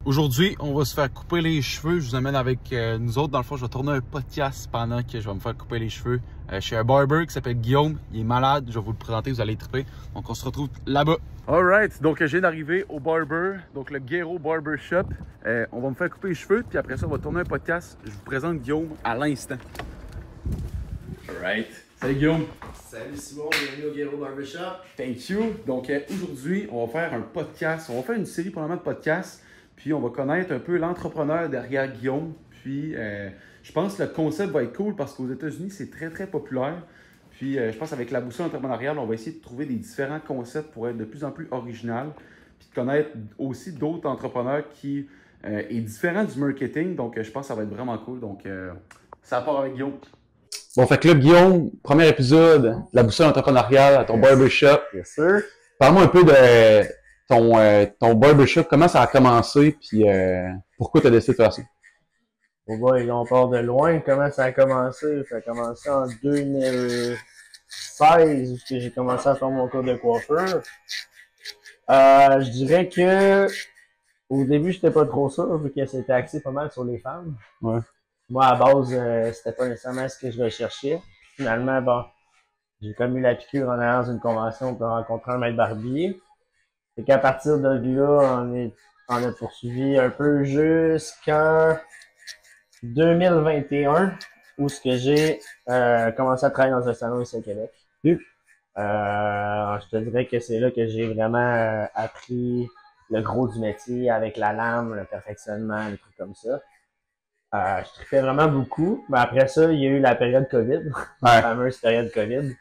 Aujourd'hui, on va se faire couper les cheveux. Je vous amène avec nous autres. Dans le fond, je vais tourner un podcast pendant que je vais me faire couper les cheveux. Chez un barber qui s'appelle Guillaume. Il est malade. Je vais vous le présenter. Vous allez triper. Donc, on se retrouve là-bas. Alright. Donc, je viens d'arriver au barber. Donc, le Guéro Barber Shop. On va me faire couper les cheveux. Puis après ça, on va tourner un podcast. Je vous présente Guillaume à l'instant. Alright. Salut Guillaume. Salut Simon, bienvenue au Guéro Barbershop. Thank you. Donc, aujourd'hui, on va faire un podcast. On va faire une série probablement de podcasts. Puis, on va connaître un peu l'entrepreneur derrière Guillaume. Puis, je pense que le concept va être cool parce qu'aux États-Unis, c'est très, très populaire. Puis, je pense qu'avec la boussole entrepreneuriale, on va essayer de trouver des différents concepts pour être de plus en plus original. Puis, de connaître aussi d'autres entrepreneurs qui est différent du marketing. Donc, je pense que ça va être vraiment cool. Donc, ça part avec Guillaume. Bon, fait que là, Guillaume, premier épisode de la boussole entrepreneuriale à ton barbershop. Yes sir. Parle-moi un peu de ton barbershop, comment ça a commencé, puis pourquoi tu as décidé de faire ça? Oh boy, on part de loin. Comment ça a commencé? Ça a commencé en 2016, où j'ai commencé à faire mon cours de coiffeur. Je dirais que au début, j'étais pas trop sûr, vu que c'était axé pas mal sur les femmes. Ouais. Moi, à base, c'était pas nécessairement ce que je recherchais. Finalement, bon, j'ai comme eu la piqûre en allant dans une convention pour rencontrer un maître barbier. Et qu'à partir de là, on a poursuivi un peu jusqu'en 2021, où ce que j'ai commencé à travailler dans un salon ici au Québec. Je te dirais que c'est là que j'ai vraiment appris le gros du métier avec la lame, le perfectionnement, les trucs comme ça. Je trippais vraiment beaucoup. Mais après ça, il y a eu la période COVID, la fameuse période COVID.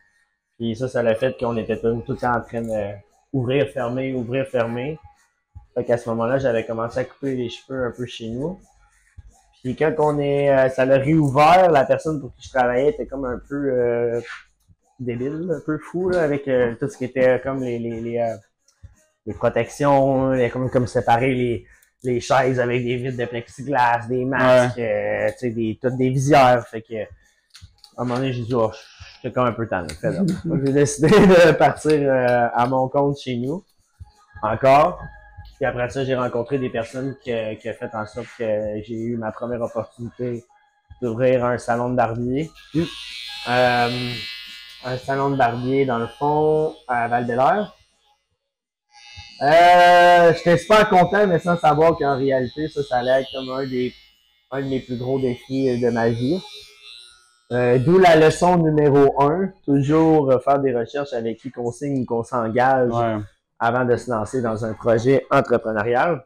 Puis ça l'a fait qu'on était tout le temps en train de ouvrir, fermer. Fait qu'à ce moment-là, j'avais commencé à couper les cheveux un peu chez nous. Puis quand ça l'a réouvert, la personne pour qui je travaillais était comme un peu débile, un peu fou, là, avec tout ce qui était comme les protections, comme séparer les chaises avec des vitres de plexiglas, des masques, tu sais, toutes des visières. Fait que, à un moment donné, j'ai dit, oh, j'étais comme un peu tanné. Donc, j'ai décidé de partir à mon compte chez nous, encore. Puis après ça, j'ai rencontré des personnes qui ont fait en sorte que j'ai eu ma première opportunité d'ouvrir un salon de barbier. Un salon de barbier, dans le fond, à Val-d'Air. J'étais super content, mais sans savoir qu'en réalité, ça allait être comme un de mes plus gros défis de ma vie. D'où la leçon numéro 1, toujours faire des recherches avec qui qu'on signe ou qu'on s'engage avant de se lancer dans un projet entrepreneurial.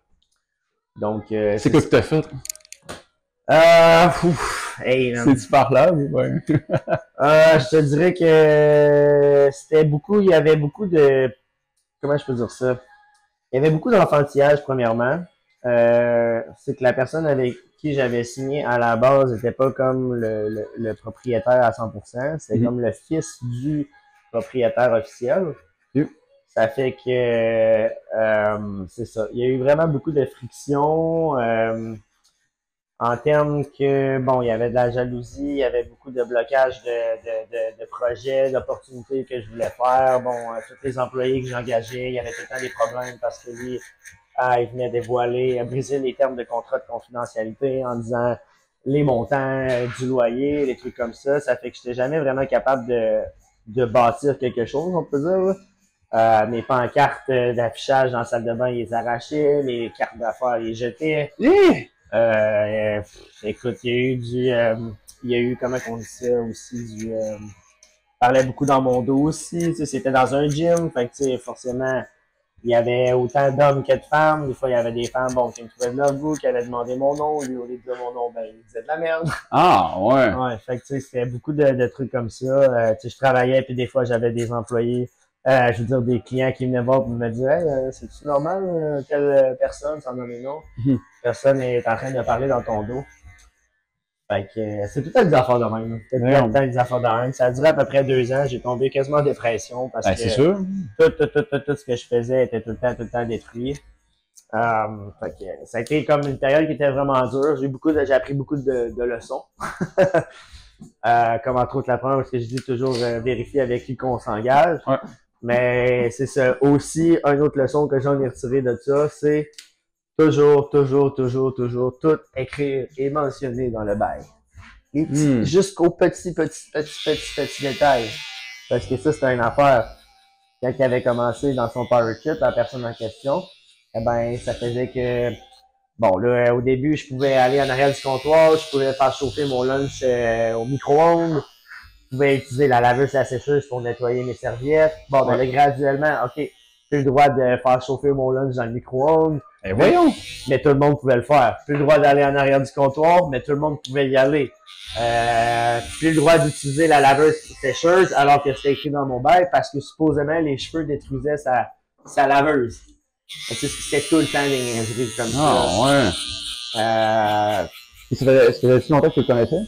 Donc, c'est quoi que tu as fait? C'est-tu parlable? Ouais. Je te dirais que il y avait beaucoup de, comment je peux dire ça? Il y avait beaucoup d'enfantillage, premièrement. C'est que la personne avec qui j'avais signé à la base n'était pas comme le propriétaire à 100%. C'était comme le fils du propriétaire officiel. Ça fait que, c'est ça. Il y a eu vraiment beaucoup de friction, en termes que, bon, il y avait de la jalousie, il y avait beaucoup de blocages de projets, d'opportunités que je voulais faire. Bon, tous les employés que j'engageais, il y avait tout le temps des problèmes parce que lui, il venait dévoiler, briser les termes de contrat de confidentialité en disant les montants du loyer, les trucs comme ça. Ça fait que j'étais jamais vraiment capable de bâtir quelque chose, on peut dire. Mes pancartes d'affichage dans la salle de bain, ils les arrachaient, les cartes d'affaires, ils les jetaient. Écoute, il y a eu, comment on dit ça aussi, parlait beaucoup dans mon dos aussi, tu sais, c'était dans un gym, fait que, tu sais, forcément, il y avait autant d'hommes que de femmes, des fois, il y avait des femmes, bon, qui me trouvaient de leur goût, qui allaient demander mon nom, lui, au lieu de dire mon nom, ben, il disait de la merde. Ah, ouais. Ouais, fait que, tu sais, c'était beaucoup de trucs comme ça, tu sais, je travaillais, puis des fois, j'avais des employés, je veux dire, des clients qui venaient voir pour me dire, hey, c'est-tu normal, telle personne, sans nommer nom? Personne est en train de parler dans ton dos. Fait que c'est tout le temps des affaires de même. C'est tout le temps des affaires de même. Ça a duré à peu près 2 ans. J'ai tombé quasiment en dépression parce que c'est sûr. Tout ce que je faisais était tout le temps détruit. Fait que ça a été comme une période qui était vraiment dure. J'ai appris beaucoup de leçons. Comme entre autres la première, parce que je dis toujours vérifier avec qui qu'on s'engage. Mais c'est ça. Aussi, une autre leçon que j'en ai retiré de ça, c'est toujours, tout écrire et mentionner dans le bail. Les petits, jusqu'aux petits détails. Parce que ça, c'était une affaire. Quand il avait commencé dans son power trip, la personne en question, eh ben, ça faisait que, bon, là, au début, je pouvais aller en arrière du comptoir, je pouvais faire chauffer mon lunch au micro-ondes, je pouvais utiliser la laveuse et la sécheuse pour nettoyer mes serviettes. Bon, ben là, graduellement, OK, j'ai le droit de faire chauffer mon lunch dans le micro-ondes. Eh voyons! Mais tout le monde pouvait le faire. Plus le droit d'aller en arrière du comptoir, mais tout le monde pouvait y aller. Plus le droit d'utiliser la laveuse sécheuse alors que c'était écrit dans mon bail parce que supposément les cheveux détruisaient sa laveuse. C'était tout le temps des niaiseries comme ça. Ah ouais. Ça faisait-tu longtemps que tu le connaissais?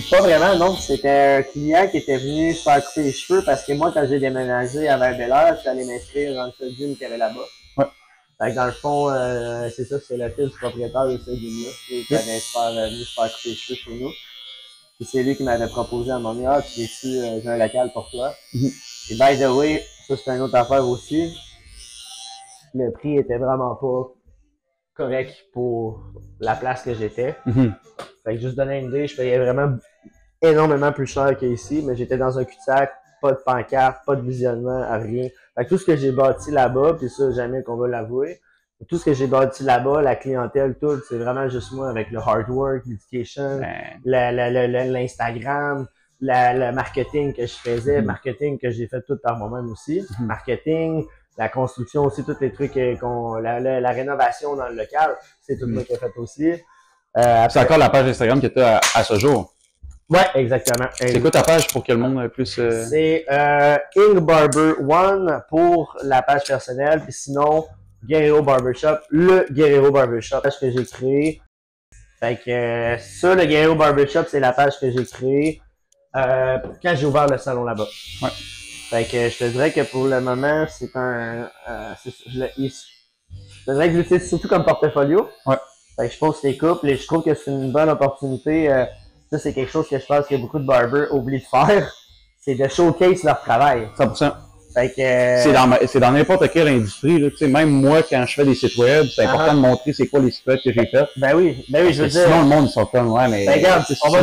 Pas vraiment, non. C'était un client qui était venu se faire couper les cheveux parce que moi, quand j'ai déménagé à Val-Bélair, je suis allé m'inscrire dans le seul gym qu'il y avait là-bas. Ouais. Fait que dans le fond, c'est ça, c'est le fils du propriétaire de ce gym-là qui avait venu se faire couper les cheveux chez nous. Puis c'est lui qui m'avait proposé à un moment donné, ah, tu veux-tu, j'ai un local pour toi. Et by the way, ça c'est une autre affaire aussi. Le prix était vraiment pas correct pour la place que j'étais. Fait que juste donner une idée, je payais vraiment énormément plus cher qu'ici, mais j'étais dans un cul-de-sac, pas de pancarte, pas de visionnement, rien. Fait que tout ce que j'ai bâti là-bas, puis ça, jamais qu'on va l'avouer, tout ce que j'ai bâti là-bas, la clientèle, tout, c'est vraiment juste moi avec le hard work, l'éducation, l'Instagram, le marketing que je faisais, marketing que j'ai fait tout par moi-même aussi, marketing, la construction aussi, tous les trucs la rénovation dans le local, c'est tout moi qui ai fait aussi. C'est encore la page Instagram que tu as à ce jour. Ouais, exactement. C'est quoi ta page pour que le monde puisse... C'est Ing Barber One pour la page personnelle, puis sinon Guerrero Barbershop, le Guerrero Barbershop, page que j'ai créée. Fait que ça, le Guerrero Barbershop, c'est la page que j'ai créée quand j'ai ouvert le salon là-bas. Ouais. Fait que je te dirais que pour le moment, c'est un... je te dirais que je l'utilise surtout comme portfolio. Ouais. Fait que je pose les couples et je trouve que c'est une bonne opportunité. Ça, c'est quelque chose que je pense que beaucoup de barbers oublient de faire. C'est de showcase leur travail. 100%. Fait que... C'est dans n'importe quelle industrie, là. Tu sais, même moi, quand je fais des sites web, c'est important de montrer c'est quoi les sites web que j'ai fait. Ben oui, je veux dire. Sinon, le monde, ils sont comme, ouais, mais. Ben regarde, on va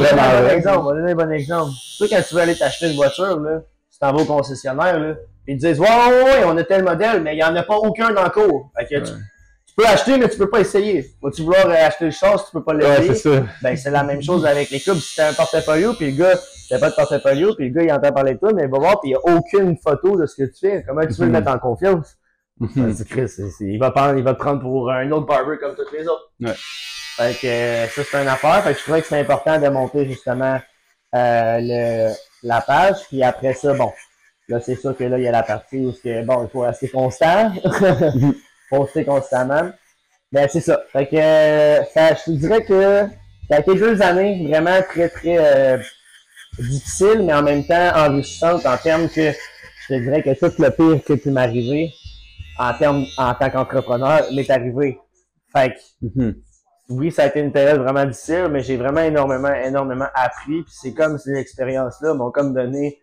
donner un bon exemple. Tu sais, quand tu veux aller t'acheter une voiture, là, tu t'en vas au concessionnaire, là, ils te disent, ouais, on a tel modèle, mais il n'y en a pas aucun dans le cours. Fait que tu peux acheter, mais tu peux pas essayer. Vas-tu vouloir acheter le char si tu peux pas l'essayer? Ouais, c'est ça. Ben, c'est la même chose avec les clubs. Si t'as un portfolio, puis le gars, t'as pas de portfolio, puis le gars, il entend parler de toi, mais il va voir, puis il n'y a aucune photo de ce que tu fais. Comment tu veux le mettre en confiance? Chris, il va te prendre pour un autre barber comme tous les autres. Ouais. Fait que ça, c'est une affaire. Fait que je trouvais que c'est important de monter justement la page. Puis après ça, bon, là, c'est sûr que là, il y a la partie où bon, il faut rester constant. Poster constamment. Ben, c'est ça. Fait que je te dirais que ça a été 2 années vraiment très, très difficiles, mais en même temps enrichissantes en termes que je te dirais que tout le pire qui a pu m'arriver en tant qu'entrepreneur m'est arrivé. Fait que oui, ça a été une période vraiment difficile, mais j'ai vraiment énormément appris. Puis c'est comme ces expériences-là m'ont comme donné.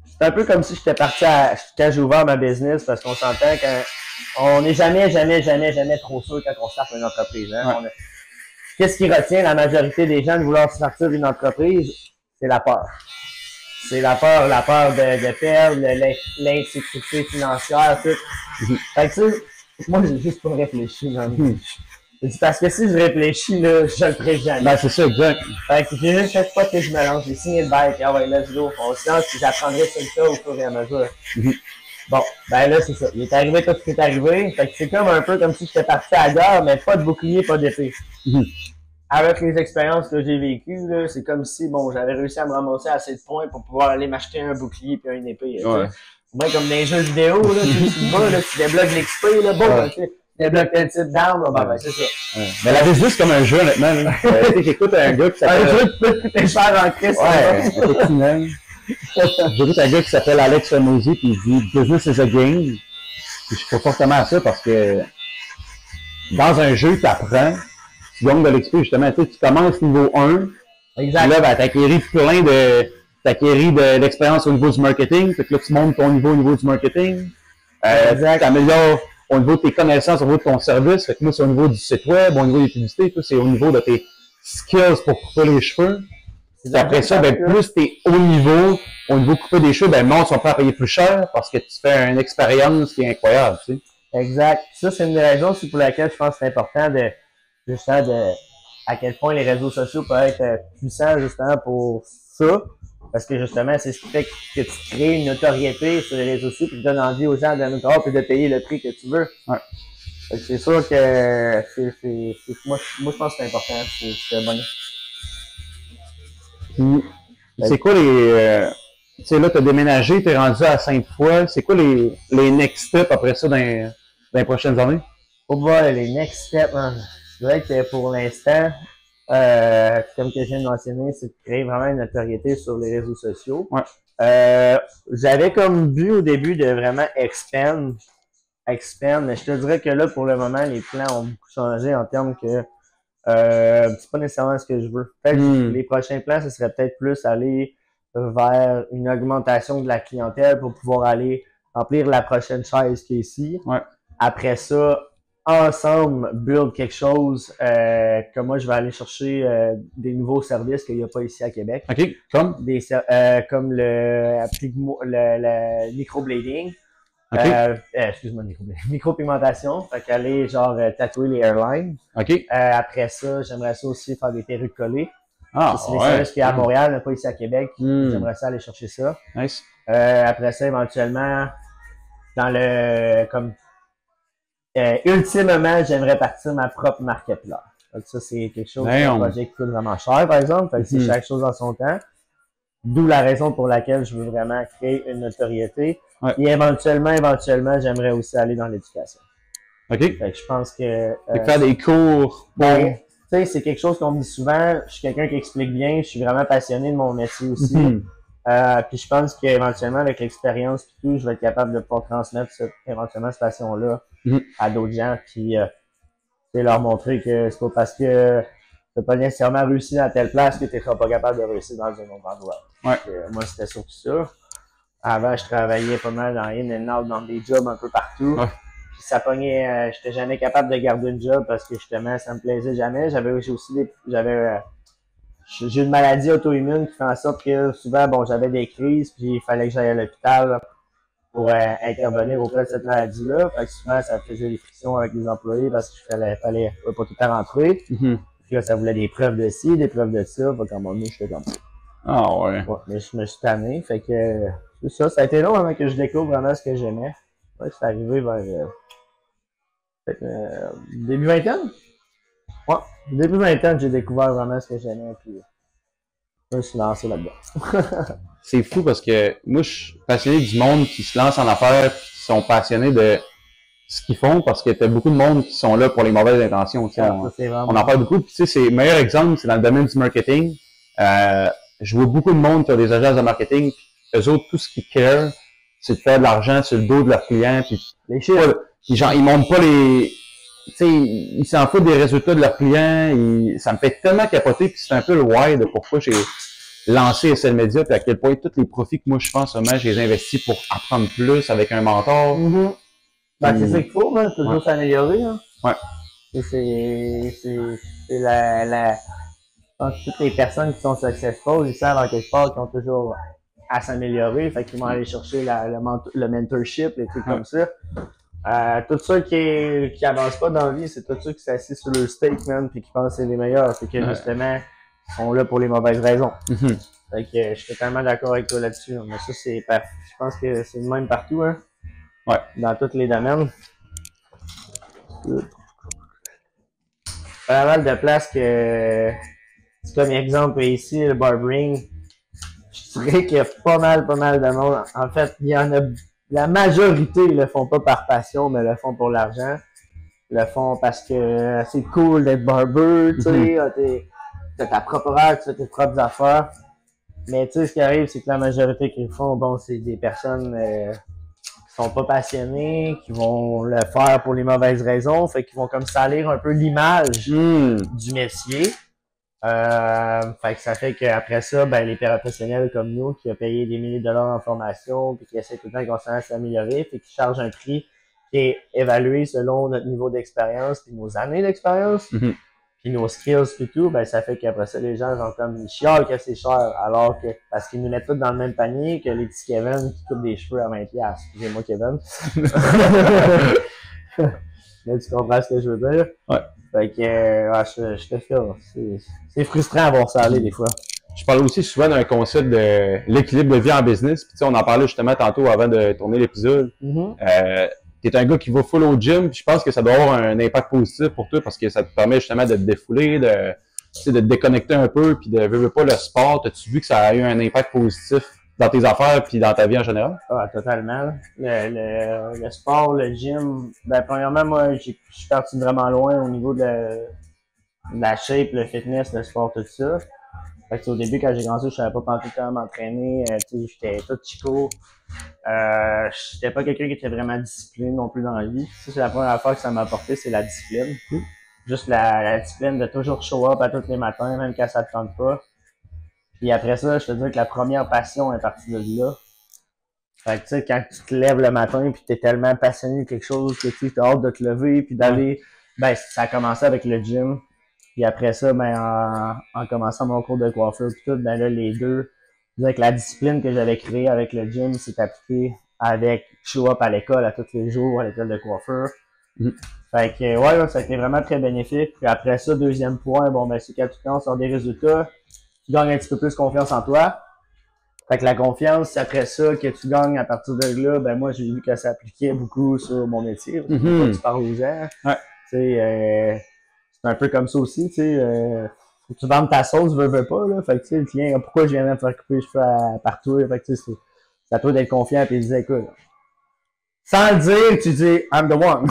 C'est un peu comme si j'étais parti quand j'ai ouvert ma business, parce qu'on s'entend qu'on n'est jamais trop sûr quand on starte une entreprise. Hein? Ouais. Qu'est-ce qui retient la majorité des gens de vouloir starter une entreprise? C'est la peur. C'est la peur de perdre, l'insécurité financière, tout. Fait que ça, moi, j'ai juste pas réfléchi. Parce que si je réfléchis, là, je le ferai jamais. Ben, c'est ça, exact. Fait que j'ai juste chaque fois que je me lance, j'ai signé le bail, puis ah ouais, let's go, on se lance, puis j'apprendrai sur le tas au fur et à mesure. Bon, ben là, c'est ça. Il est arrivé tout ce qui est arrivé. Fait que c'est comme un peu comme si j'étais parti à la guerre, mais pas de bouclier, pas d'épée. Avec les expériences que j'ai vécues, là, c'est comme si, bon, j'avais réussi à me ramasser à assez de points pour pouvoir aller m'acheter un bouclier puis une épée. Ouais. Ouais, comme dans les jeux vidéo, là, tu débloques l'XP, là, bon, tu débloques tel type d'arme, ben, c'est ça. Ouais. Mais la business, c'est comme un jeu, honnêtement, là. J'écoute un gars qui s'appelle... Un jeu qui peut coûter cher en crise. Ouais, effectivement. J'écoute un gars qui s'appelle Alex Mozy, puis il dit « Business is a game ». Puis je crois fortement à ça parce que dans un jeu, tu apprends, tu gagnes de l'XP, justement. Tu sais, tu commences niveau 1, exact. Puis là, ben, t'acquéris de l'expérience au niveau du marketing, fait que là, tu montes ton niveau au niveau du marketing. T'améliores au niveau de tes connaissances, au niveau de ton service. Fait que moi, c'est au niveau du site web, au niveau des publicités, tout, c'est au niveau de tes skills pour couper les cheveux. Puis après ça, ben, plus t'es au niveau couper des cheveux, ben, le monde sont prêts à payer plus cher parce que tu fais une expérience qui est incroyable, tu sais. Exact. Ça, c'est une des raisons aussi pour laquelle je pense que c'est important justement, à quel point les réseaux sociaux peuvent être puissants, justement, pour ça. Parce que, justement, c'est ce qui fait que tu crées une notoriété sur les réseaux sociaux et tu donnes envie aux gens de nous croire et de payer le prix que tu veux. Ouais. C'est sûr que moi, je pense que c'est important. C'est bon. C'est quoi tu sais, là, t'as déménagé, t'es rendu à Sainte-Foy. C'est quoi les next steps après ça dans les prochaines années? Pour voir les next steps, hein. Je dirais que pour l'instant, comme que je viens de mentionner, c'est de créer vraiment une notoriété sur les réseaux sociaux. Ouais. J'avais comme but au début de vraiment expand, mais je te dirais que là, pour le moment, les plans ont beaucoup changé en termes que c'est pas nécessairement ce que je veux. Peut-être les prochains plans, ce serait peut-être plus aller vers une augmentation de la clientèle pour pouvoir aller remplir la prochaine chaise qui est ici. Ouais. Après ça, ensemble, build quelque chose que moi, je vais aller chercher des nouveaux services qu'il n'y a pas ici à Québec. OK, comme? Comme le microblading. Okay. Excuse-moi, micropigmentation. Fait qu'aller genre tatouer les airlines. OK. Après ça, j'aimerais ça aussi faire des perruques collées. Ah, c'est des services qui est à Montréal, mais pas ici à Québec. J'aimerais ça aller chercher ça. Nice. Après ça, éventuellement, ultimement, j'aimerais partir ma propre marketplace. Donc ça, c'est quelque chose, un projet qui coûte vraiment cher, par exemple. Fait que c'est chaque chose en son temps. D'où la raison pour laquelle je veux vraiment créer une notoriété. Ouais. Et éventuellement, j'aimerais aussi aller dans l'éducation. OK. Fait que je pense que... faire des cours. Ben, tu sais, c'est quelque chose qu'on me dit souvent. Je suis quelqu'un qui explique bien. Je suis vraiment passionné de mon métier aussi. Puis je pense qu'éventuellement, avec l'expérience et tout, je vais être capable de pouvoir transmettre éventuellement cette passion-là à d'autres gens. Puis leur montrer que c'est pas parce que tu n'as pas nécessairement réussi dans telle place que tu ne seras pas capable de réussir dans un autre endroit. Ouais. Moi, c'était surtout ça. Avant, je travaillais pas mal dans in and out, dans des jobs un peu partout. Ouais. Puis ça pognait, j'étais jamais capable de garder une job parce que justement, ça me plaisait jamais. J'ai une maladie auto-immune qui fait en sorte que souvent, bon, j'avais des crises, puis il fallait que j'aille à l'hôpital pour intervenir auprès de cette maladie-là. Fait que souvent, ça faisait des frictions avec les employés parce qu'il fallait pas tout le temps rentrer. Puis là, ça voulait des preuves de ci, des preuves de ça. Fait qu'à un moment donné, j'étais comme ça. Ah ouais. Mais je me suis tanné. Fait que c'est ça. Ça a été long avant que je découvre vraiment ce que j'aimais. Ouais, c'est arrivé vers début vingtaine. Ouais, début vingtaine, j'ai découvert vraiment ce que j'aimais. Puis je me suis lancé là-dedans. C'est fou parce que moi, je suis passionné du monde qui se lance en affaires et qui sont passionnés de ce qu'ils font parce que t'as beaucoup de monde qui sont là pour les mauvaises intentions. On en parle beaucoup. Puis tu sais, c'est le meilleur exemple, c'est dans le domaine du marketing. Je vois beaucoup de monde qui ont des agences de marketing. Puis eux autres, tout ce qu'ils care, c'est de faire de l'argent sur le dos de leurs clients. Puis les chiffres. Puis genre, ils montrent pas les... Tu sais, ils s'en foutent des résultats de leurs clients. Ça me fait tellement capoter. Puis c'est un peu le why de pourquoi j'ai lancé SL Media. Puis à quel point tous les profits que moi je fais en ce moment, je les investis pour apprendre plus avec un mentor. Ben, c'est ça qu'il faut, hein, toujours s'améliorer. Hein. Ouais. C'est je pense que toutes les personnes qui sont successful, ils savent en quelque part qu'ils ont toujours à s'améliorer. Fait qu'ils vont aller chercher le mentorship, les trucs comme ça. Tous ceux qui avancent pas dans la vie, c'est tous ceux qui s'assient sur le steak, man, puis qui pensent que c'est les meilleurs. Fait que justement, ils sont là pour les mauvaises raisons. Fait que je suis totalement d'accord avec toi là-dessus. Mais ça, je pense que c'est le même partout, hein. Ouais. Dans tous les domaines. Pas mal de places que, c'est comme exemple ici, le barbering. Je dirais qu'il y a pas mal de monde. En fait, il y en a, la majorité le font pas par passion, mais le font pour l'argent. Le font parce que c'est cool d'être barber, tu sais, t'as ta propre heure, tu fais tes propres affaires. Mais tu sais, ce qui arrive, c'est que la majorité qui le font, bon, c'est des personnes qui sont pas passionnés, qui vont le faire pour les mauvaises raisons, fait qu'ils vont comme salir un peu l'image du métier. Fait que ça fait qu'après ça, ben les professionnels comme nous, qui ont payé des milliers de dollars en formation, puis qui essaient tout le temps constamment de s'améliorer, fait qu'ils chargent un prix qui est évalué selon notre niveau d'expérience puis nos années d'expérience. Mhm. Puis nos skills et tout, ben ça fait qu'après ça, les gens genre comme ils chialent que c'est cher, alors que parce qu'ils nous mettent tous dans le même panier que les petits Kevin qui coupent des cheveux à 20$. Excusez-moi Kevin. Mais tu comprends ce que je veux dire? Ouais. Fait que je te file. C'est frustrant à voir ça aller des fois. Je parle aussi souvent d'un concept de l'équilibre de vie en business. Puis, tu sais, on en parlait justement tantôt avant de tourner l'épisode. T'es un gars qui va full au gym, puis je pense que ça doit avoir un impact positif pour toi parce que ça te permet justement de te défouler, de te déconnecter un peu, puis de veux pas le sport. As-tu vu que ça a eu un impact positif dans tes affaires puis dans ta vie en général? Ah, totalement. Le sport, le gym, ben premièrement, moi, je suis parti vraiment loin au niveau de la shape, le fitness, le sport, tout ça. Fait que, au début, quand j'ai commencé, je savais pas pendant tout le temps m'entraîner. J'étais tout chico. J'étais pas quelqu'un qui était vraiment discipliné non plus dans la vie. Ça, c'est la première fois que ça m'a apporté, c'est la discipline. Juste la discipline de toujours show up à tous les matins, même quand ça te tente pas. Puis après ça, je te dis que la première passion est partie de là. Fait que tu sais, quand tu te lèves le matin puis t'es tellement passionné de quelque chose que tu as hâte de te lever puis d'aller, ben ça a commencé avec le gym. Puis après ça, ben en commençant mon cours de coiffure puis tout, ben là les deux, avec la discipline que j'avais créée avec le gym, s'est appliquée avec show up à l'école à tous les jours à l'école de coiffure. Fait que ouais, là, ça a été vraiment très bénéfique. Puis après ça, deuxième point, bon ben c'est quand tu commences à avoir des résultats, tu gagnes un petit peu plus confiance en toi. Fait que la confiance, après ça, que tu gagnes à partir de là, ben moi j'ai vu que ça appliquait beaucoup sur mon métier. Tu parles aux gens. Ouais. Tu sais, c'est un peu comme ça aussi, tu sais. Faut que tu vendes ta sauce, veux pas, là. Fait que tu sais, le client, pourquoi je viens de me faire couper les cheveux par toi? Fait que tu sais, c'est à toi d'être confiant et de dire, écoute. Sans le dire, tu dis I'm the one.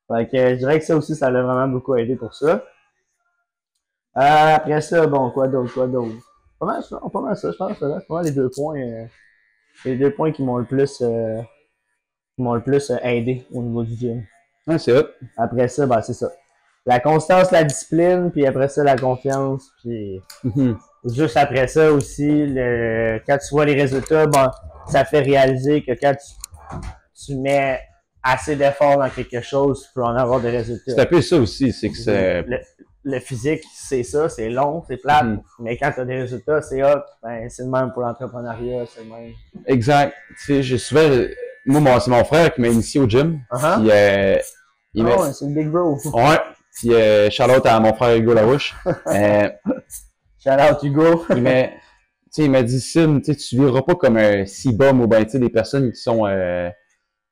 Fait que je dirais que ça aussi, ça l'a vraiment beaucoup aidé pour ça. Après ça, bon, quoi d'autre? Pas mal ça, je pense. C'est pas mal les deux points qui m'ont le plus aidé au niveau du gym. Ouais, c'est hot. Après ça, ben c'est ça. La constance, la discipline, puis après ça, la confiance, puis juste après ça aussi, quand tu vois les résultats, bon, ça fait réaliser que quand tu mets assez d'efforts dans quelque chose, tu peux en avoir des résultats. C'est un peu ça aussi, c'est que c'est... Le physique, c'est ça, c'est long, c'est plate, mais quand tu as des résultats, c'est hot, ben c'est le même pour l'entrepreneuriat, c'est le même. Exact. Tu sais, j'ai souvent... Moi, c'est mon frère qui m'a initié au gym. Puis, ouais, c'est le big bro. Ouais. Puis, shout-out à mon frère Hugo Larouche. Shout-out Hugo. Il m'a dit, Sim, tu viendras pas comme un C-bum ou ben, tu sais, des personnes qui sont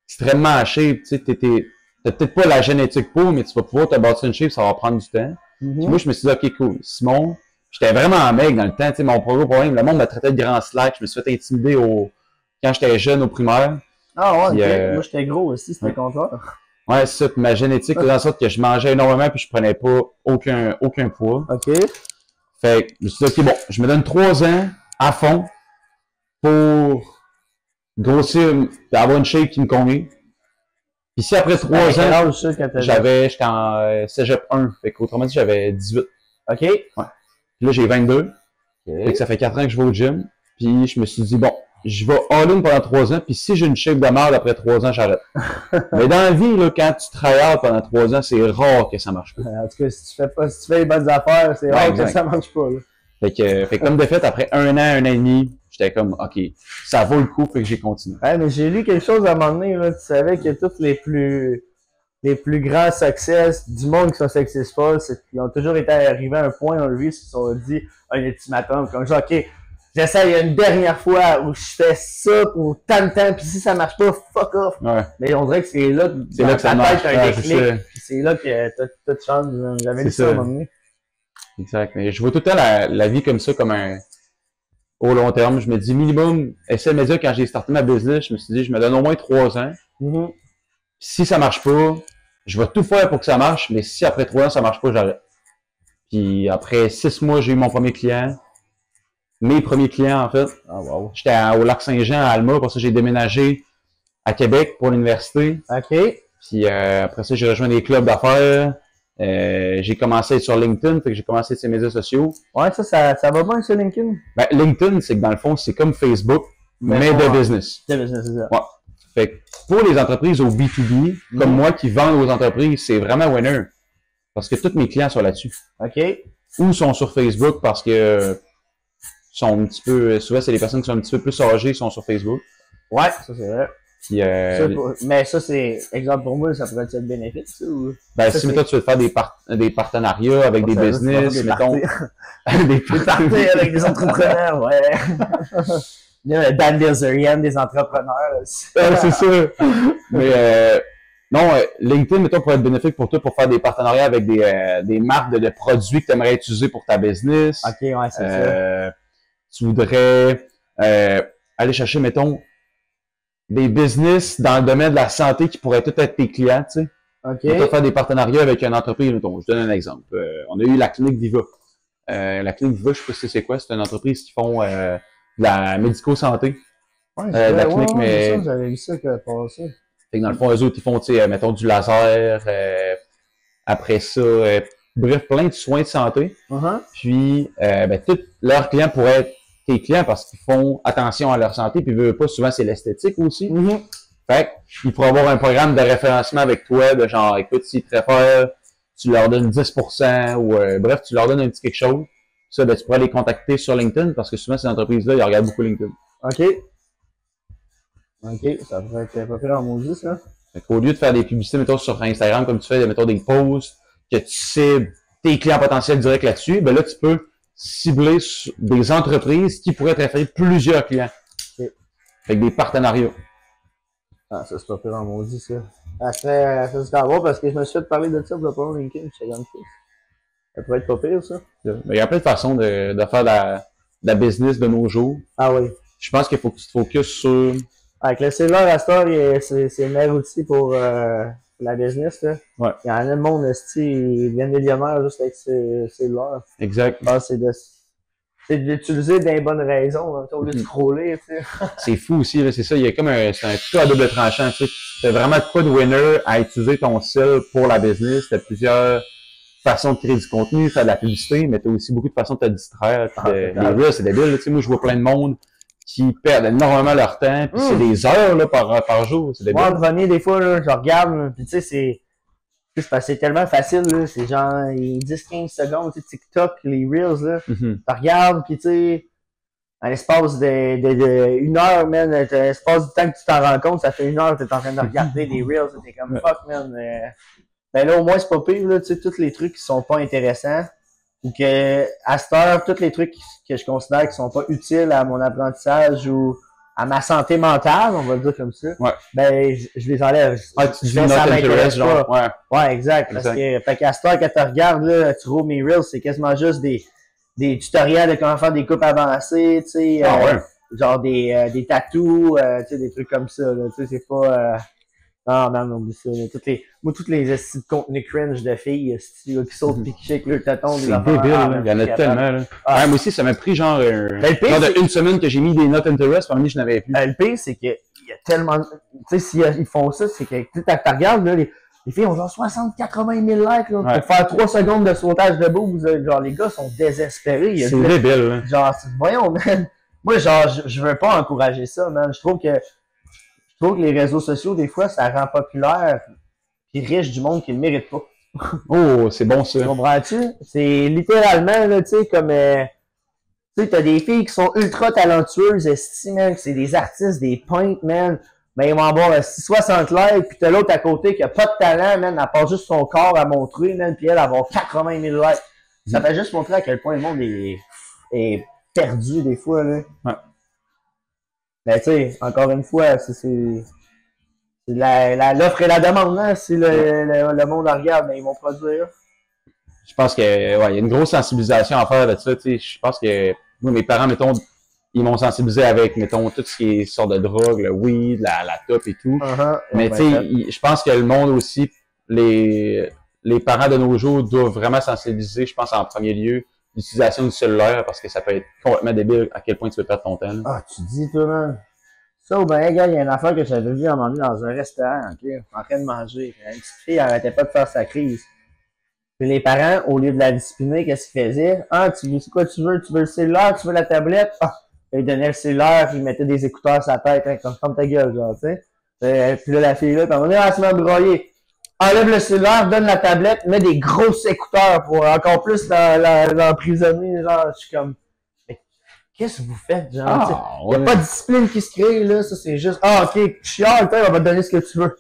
extrêmement hachées. Tu sais, t'as peut-être pas la génétique pour, mais tu vas pouvoir te bâtir une shape, ça va prendre du temps. Puis moi, je me suis dit, OK, cool. Simon, j'étais vraiment mec dans le temps. Tu sais, mon gros problème, le monde m'a traité de grand slack. Je me suis fait intimider quand j'étais jeune au primaire. Ah ouais, puis, moi j'étais gros aussi, c'était le contraire. Ouais, c'est ça. Puis ma génétique faisait en sorte que je mangeais énormément puis je prenais pas aucun poids. OK. Fait que je me suis dit, OK, bon, je me donne 3 ans à fond pour grossir et avoir une shape qui me convient. Puis si après 3 ans, j'étais en cégep 1. Fait qu'autrement dit, j'avais 18. OK. Ouais. Puis là, j'ai 22. Fait que ça fait 4 ans que je vais au gym. Puis je me suis dit, bon, je vais all-in pendant 3 ans, puis si j'ai une shape de merde après 3 ans, j'arrête. Mais dans la vie, là, quand tu travailles pendant 3 ans, c'est rare que ça marche pas. En tout cas, si tu fais les bonnes affaires, c'est rare que ça marche pas, là. Fait que comme de fait, après 1 an et demi, j'étais comme, OK, ça vaut le coup, fait que j'ai continué. Ouais, mais j'ai lu quelque chose à un moment donné, là, tu savais que tous les plus grands success du monde qui sont successful, c'est qu'ils ont toujours été arrivés à un point dans le vie, ils se sont dit, un ultimatum, comme genre, OK, j'essaye une dernière fois où je fais ça pour tant de temps, puis si ça marche pas, fuck off. Ouais. Mais on dirait que c'est là que ça marche. un déclic. C'est là que t'as de chance. J'avais dit ça à un moment donné. Exact. Mais je vois tout le temps la vie comme ça, comme au long terme. Je me dis minimum, essayer de me dire quand j'ai starté ma business, je me suis dit, je me donne au moins 3 ans. Si ça marche pas, je vais tout faire pour que ça marche, mais si après 3 ans ça marche pas, j'arrête. Puis après 6 mois, j'ai eu mon premier client. Mes premiers clients, en fait. Oh, wow. J'étais au Lac-Saint-Jean, à Alma. Pour ça, j'ai déménagé à Québec pour l'université. OK. Puis après ça, j'ai rejoint des clubs d'affaires. J'ai commencé à être sur LinkedIn, fait que j'ai commencé ces médias sociaux. Ouais, ça va bien sur LinkedIn? Ben, LinkedIn, c'est que dans le fond, c'est comme Facebook, mais de business. De business, c'est ça. Ouais. Fait que pour les entreprises au B2B, comme moi qui vendent aux entreprises, c'est vraiment winner. Parce que tous mes clients sont là-dessus. OK. Ou sont sur Facebook parce que sont un petit peu, souvent c'est les personnes qui sont un petit peu plus âgées qui sont sur Facebook. Ouais, ça c'est vrai. Puis, Mais ça, c'est, exemple pour moi, ça pourrait être bénéfique, ça, ou? ben, Ça, si, mettons, tu veux faire des partenariats avec des Ça, business, des mettons. Des parties avec des entrepreneurs, ouais. Dan Bilzerian, des entrepreneurs aussi. C'est ça. Mais, non, LinkedIn, mettons, pourrait être bénéfique pour toi pour faire des partenariats avec des marques de produits que tu aimerais utiliser pour ta business. OK, ouais, c'est ça. Tu voudrais aller chercher, mettons, des business dans le domaine de la santé qui pourraient tout être tes clients, tu sais. OK. Tu peux faire des partenariats avec une entreprise, mettons. Je donne un exemple. On a eu la clinique Viva. La clinique Viva, je sais pas si c'est quoi, c'est une entreprise qui font de la médico-santé. Ouais, la clinique, mais... ça, j'avais vu ça que passé. Fait que dans le fond, eux autres, ils font, tu sais, mettons, du laser, après ça, bref, plein de soins de santé. Puis, ben, tous leurs clients pourraient être tes clients parce qu'ils font attention à leur santé, puis ils veulent pas, souvent, c'est l'esthétique aussi. Fait qu'ils pourraient avoir un programme de référencement avec toi, de genre, écoute, s'ils préfèrent, tu leur donnes 10%, ou bref, tu leur donnes un petit quelque chose. Ça, ben, tu pourrais les contacter sur LinkedIn, parce que souvent, ces entreprises-là, ils regardent beaucoup LinkedIn. OK. OK, ça pourrait être pas pire en maudit, ça. Fait qu'au lieu de faire des publicités, mettons, sur Instagram, comme tu fais, mettons, des posts, que tu cibles tes clients potentiels directs là-dessus, ben là, tu peux cibler des entreprises qui pourraient te référer plusieurs clients. Okay. Fait que des partenariats. Ah, ça, c'est pas pire en maudit, ça. Ça serait à voir parce que je me suis fait parler de ça pour le pas LinkedIn, j'étais comme ça. Ça pourrait être pas pire, ça. Mais il y a plein de façons de faire de la business de nos jours. Ah oui. Je pense qu'il faut que tu te focuses sur... Avec le cellulaire à Star, c'est le meilleur outil pour la business, là. Ouais. Il y en a le monde, ils deviennent millionnaires juste avec ce cellulaire. Exact. Ah, c'est d'utiliser des bonnes raisons, hein, au lieu de scroller, tu sais. C'est fou aussi, là, c'est ça. Il y a comme c'est un couteau à double tranchant, tu sais. T'as vraiment pas de winner à utiliser ton cell pour la business. T'as plusieurs façons de créer du contenu, faire de la publicité, mais t'as aussi beaucoup de façons de te distraire. Les reels, c'est débile, tu sais. Moi, je vois plein de monde qui perdent énormément leur temps, puis c'est des heures là, par jour. C'est débile. Moi, en premier, des fois, là, je regarde, puis tu sais, c'est tellement facile, là. C'est genre 10-15 secondes, tu sais, TikTok, les Reels, là. Tu regardes, puis tu sais, à l'espace de une heure, man, à l'espace du temps que tu t'en rends compte, ça fait une heure que tu es en train de regarder les Reels, t'es comme fuck, man. Ben là, au moins, c'est pas pire, là, tu sais, tous les trucs qui sont pas intéressants, ou que, à cette heure, tous les trucs que je considère qui sont pas utiles à mon apprentissage ou à ma santé mentale, on va le dire comme ça, ben, je les enlève. Tu dis not interest, genre, ouais, exact. Parce que, fait qu'à cette heure, quand tu regardes, là, tu roules mes Reels, c'est quasiment juste des tutoriels de comment faire des coupes avancées, tu sais, genre des tatous, tu sais, des trucs comme ça, là, tu sais, c'est pas, non, man, oublie ça, là. Toutes les estis de contenu cringe de filles, qui sautent pis qui shake leur tâton. C'est débile, là. Il y en a tellement, là. Ouais, moi aussi, ça m'a pris genre une semaine que j'ai mis des not interest, parmi je n'avais plus. Le pire, c'est que il y a tellement, tu sais, s'ils font ça, c'est que, tu regardes, là, les filles ont genre 60-80 000 likes, là, pour faire 3 secondes de sautage de boobs, genre, les gars sont désespérés. C'est débile, là. Genre, voyons, man. Moi, genre, je veux pas encourager ça, man. Je trouve que les réseaux sociaux, des fois, ça rend populaire et riche du monde qui ne le mérite pas. Oh, c'est bon, ça. Comprends-tu? C'est littéralement, là, tu sais, comme, tu sais, t'as des filles qui sont ultra talentueuses, man, c'est des artistes, des points, man. Ben, ils vont avoir 60 likes, puis t'as l'autre à côté qui a pas de talent, man, à part juste son corps à montrer, man, puis elle va avoir 80 000 likes. Ça fait juste montrer à quel point le monde est perdu, des fois, là. Ouais. Ben, tu sais, encore une fois, c'est l'offre et la demande, hein. Si le monde en regarde, ben, ils vont produire. Je pense que, il y a une grosse sensibilisation à faire de ça, tu sais. Je pense que, moi, mes parents, mettons, ils m'ont sensibilisé avec, mettons, tout ce qui est sort de drogue, le weed, la top et tout. Mais, tu sais, je pense que le monde aussi, les parents de nos jours doivent vraiment sensibiliser, je pense, en premier lieu, l'utilisation du cellulaire, parce que ça peut être complètement débile à quel point tu peux perdre ton temps. Là. Ah, tu dis, toi, man. Ça, ben, gars, il y a une affaire que j'avais vue à un moment donné dans un restaurant, ok, en train de manger. Une petite fille, elle arrêtait pas de faire sa crise. Puis les parents, au lieu de la discipliner, qu'est-ce qu'ils faisaient? Ah, tu veux quoi tu veux? Tu veux le cellulaire? Tu veux la tablette? Ah! Ils donnaient le cellulaire, puis ils mettaient des écouteurs sur la tête, hein, comme ta gueule, genre, tu sais. Puis là, la fille là, puis on dit, ah, c'est broyé. Enlève le cellulaire, donne la tablette, mets des grosses écouteurs pour encore plus l'emprisonner. Genre, je suis comme, mais qu'est-ce que vous faites, genre? Il n'y a pas de discipline qui se crée, là. Ça, c'est juste, ah, ok, chiant, on va te donner ce que tu veux.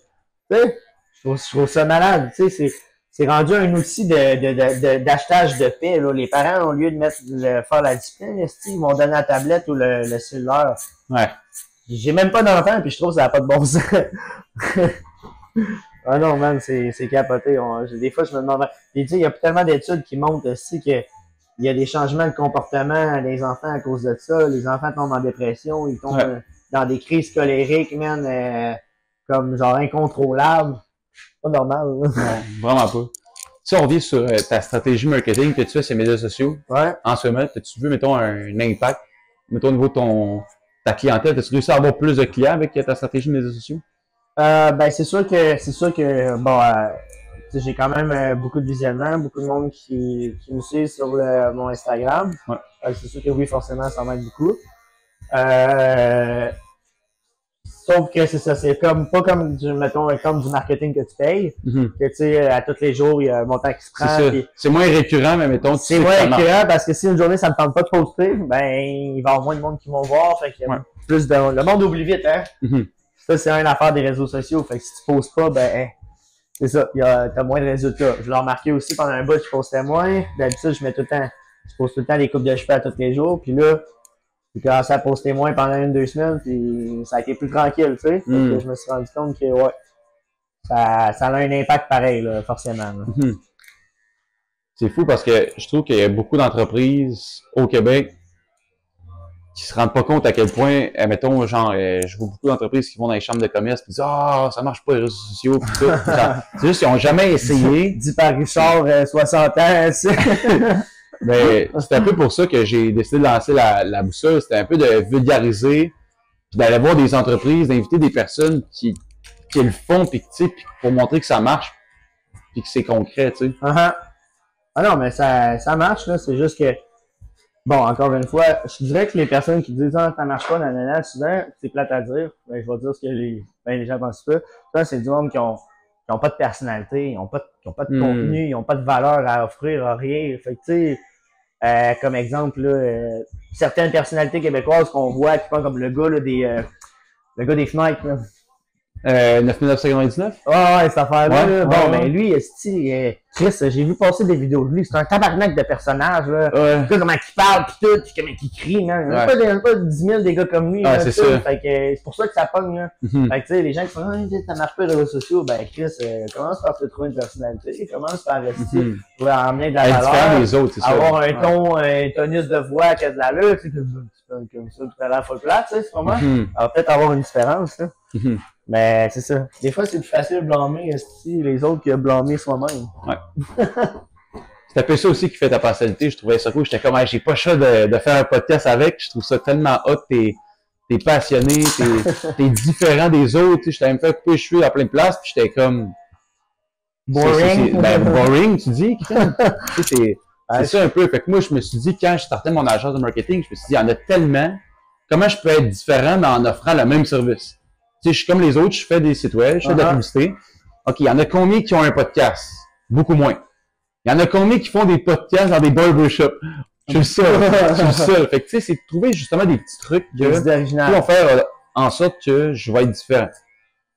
Tu sais, je trouve ça malade. Tu sais, c'est rendu un outil d'achetage de paix, là. Les parents, au lieu de faire la discipline, ils vont donner la tablette ou le cellulaire. Ouais. J'ai même pas d'enfant, puis je trouve que ça n'a pas de bon sens. Ah non, man, c'est capoté. Des fois, je me demande. Puis, tu sais, il y a tellement d'études qui montrent aussi qu'il y a des changements de comportement des enfants à cause de ça. Les enfants tombent en dépression, ils tombent dans des crises colériques, man, comme genre incontrôlables. Pas normal, là. Non, vraiment pas. Si on revient sur ta stratégie marketing que tu fais sur les médias sociaux, en ce moment, tu veux, mettons, un impact, mettons, au niveau de ta clientèle, as-tu réussi à avoir plus de clients avec ta stratégie de médias sociaux? Ben c'est sûr que bon j'ai quand même beaucoup de visionnements, beaucoup de monde qui me suit sur mon Instagram. Ouais. C'est sûr que oui, forcément, ça m'aide beaucoup. Sauf que c'est ça, c'est pas comme mettons comme du marketing que tu payes, que tu sais, à tous les jours, il y a un montant qui se prend. C'est moins récurrent, mais mettons, c'est moins récurrent parce que si une journée ça me tente pas de poster, ben il va y avoir moins de monde qui vont voir, fait qu'il y a plus de monde. Le monde oublie vite, hein. Ça, c'est une affaire des réseaux sociaux. Fait que si tu postes pas, ben, c'est ça. T'as moins de résultats. Je l'ai remarqué aussi pendant un bout, je postais moins. D'habitude, je pose tout le temps les coupes de cheveux à tous les jours. Puis là, j'ai commencé à poster moins pendant 1-2 semaines. Puis ça a été plus tranquille, tu sais. Fait que je me suis rendu compte que, ça a un impact pareil, là, forcément. C'est fou parce que je trouve qu'il y a beaucoup d'entreprises au Québec qui se rendent pas compte à quel point, mettons, genre, je vois beaucoup d'entreprises qui vont dans les chambres de commerce et disent « Ah, ça marche pas les réseaux sociaux » pis tout. C'est juste qu'ils ont jamais essayé. Dit par Richard, 60 ans, Ben, c'est un peu pour ça que j'ai décidé de lancer la boussole. C'était un peu de vulgariser, puis d'aller voir des entreprises, d'inviter des personnes qui le font, puis pour montrer que ça marche, puis que c'est concret, tu sais. Ah non, mais ça marche, là. C'est juste que, bon, encore une fois, je dirais que les personnes qui disent « Ah, ça marche pas, nanana », souvent, c'est plate à dire. Ben, je vais dire ce que les gens pensent pas. Souvent, c'est du monde qui ont pas de personnalité, ils ont pas de contenu, ils ont pas de valeur à offrir, à rien. Fait que, tu sais, comme exemple, là, certaines personnalités québécoises qu'on voit qui font comme le gars, là, le gars des fenêtres, là. 9,999? Ouais, cette affaire-là. Ouais, bon, ben lui, Chris, j'ai vu passer des vidéos de lui. C'est un tabarnak de personnage, là. Ouais. Tu sais, comment il parle, pis tout, pis comment il crie, man. Il n'y a pas 10 000 des gars comme lui. Ah, là, c'est ça. ça. Fait que c'est pour ça que ça pogne, là. Fait que, tu sais, les gens qui font, ah, ça marche pas les réseaux sociaux, ben, Chris, commence par te trouver une personnalité, commence par investir, pour amener de la valeur. Les autres, c'est ça. Avoir un ton, un tonus de voix qui a de l'allure, tu sais, comme ça, tout à l'heure, full plate, tu sais, c'est vraiment. Alors, peut-être avoir une différence, là. Mais c'est ça. Des fois, c'est plus facile de blâmer les autres que de blâmer soi-même. Ouais. C'est un peu ça aussi qui fait ta personnalité. Je trouvais ça cool. J'étais comme, j'ai pas le choix de faire un podcast avec. Je trouve ça tellement hot. T'es passionné, t'es différent des autres. J'étais même fait couper les cheveux à plein de places. Puis j'étais comme... Boring. Boring, tu dis. C'est ça un peu. Fait que moi, je me suis dit, quand je startais mon agence de marketing, je me suis dit, il y en a tellement. Comment je peux être différent mais en offrant le même service? Tu sais, je suis comme les autres, je fais des sites web, je fais de la publicité. OK, il y en a combien qui ont un podcast? Beaucoup moins. Il y en a combien qui font des podcasts dans des barbershops? Je suis le seul. Fait que, tu sais, c'est de trouver justement des petits trucs qui vont faire en sorte que je vais être différent.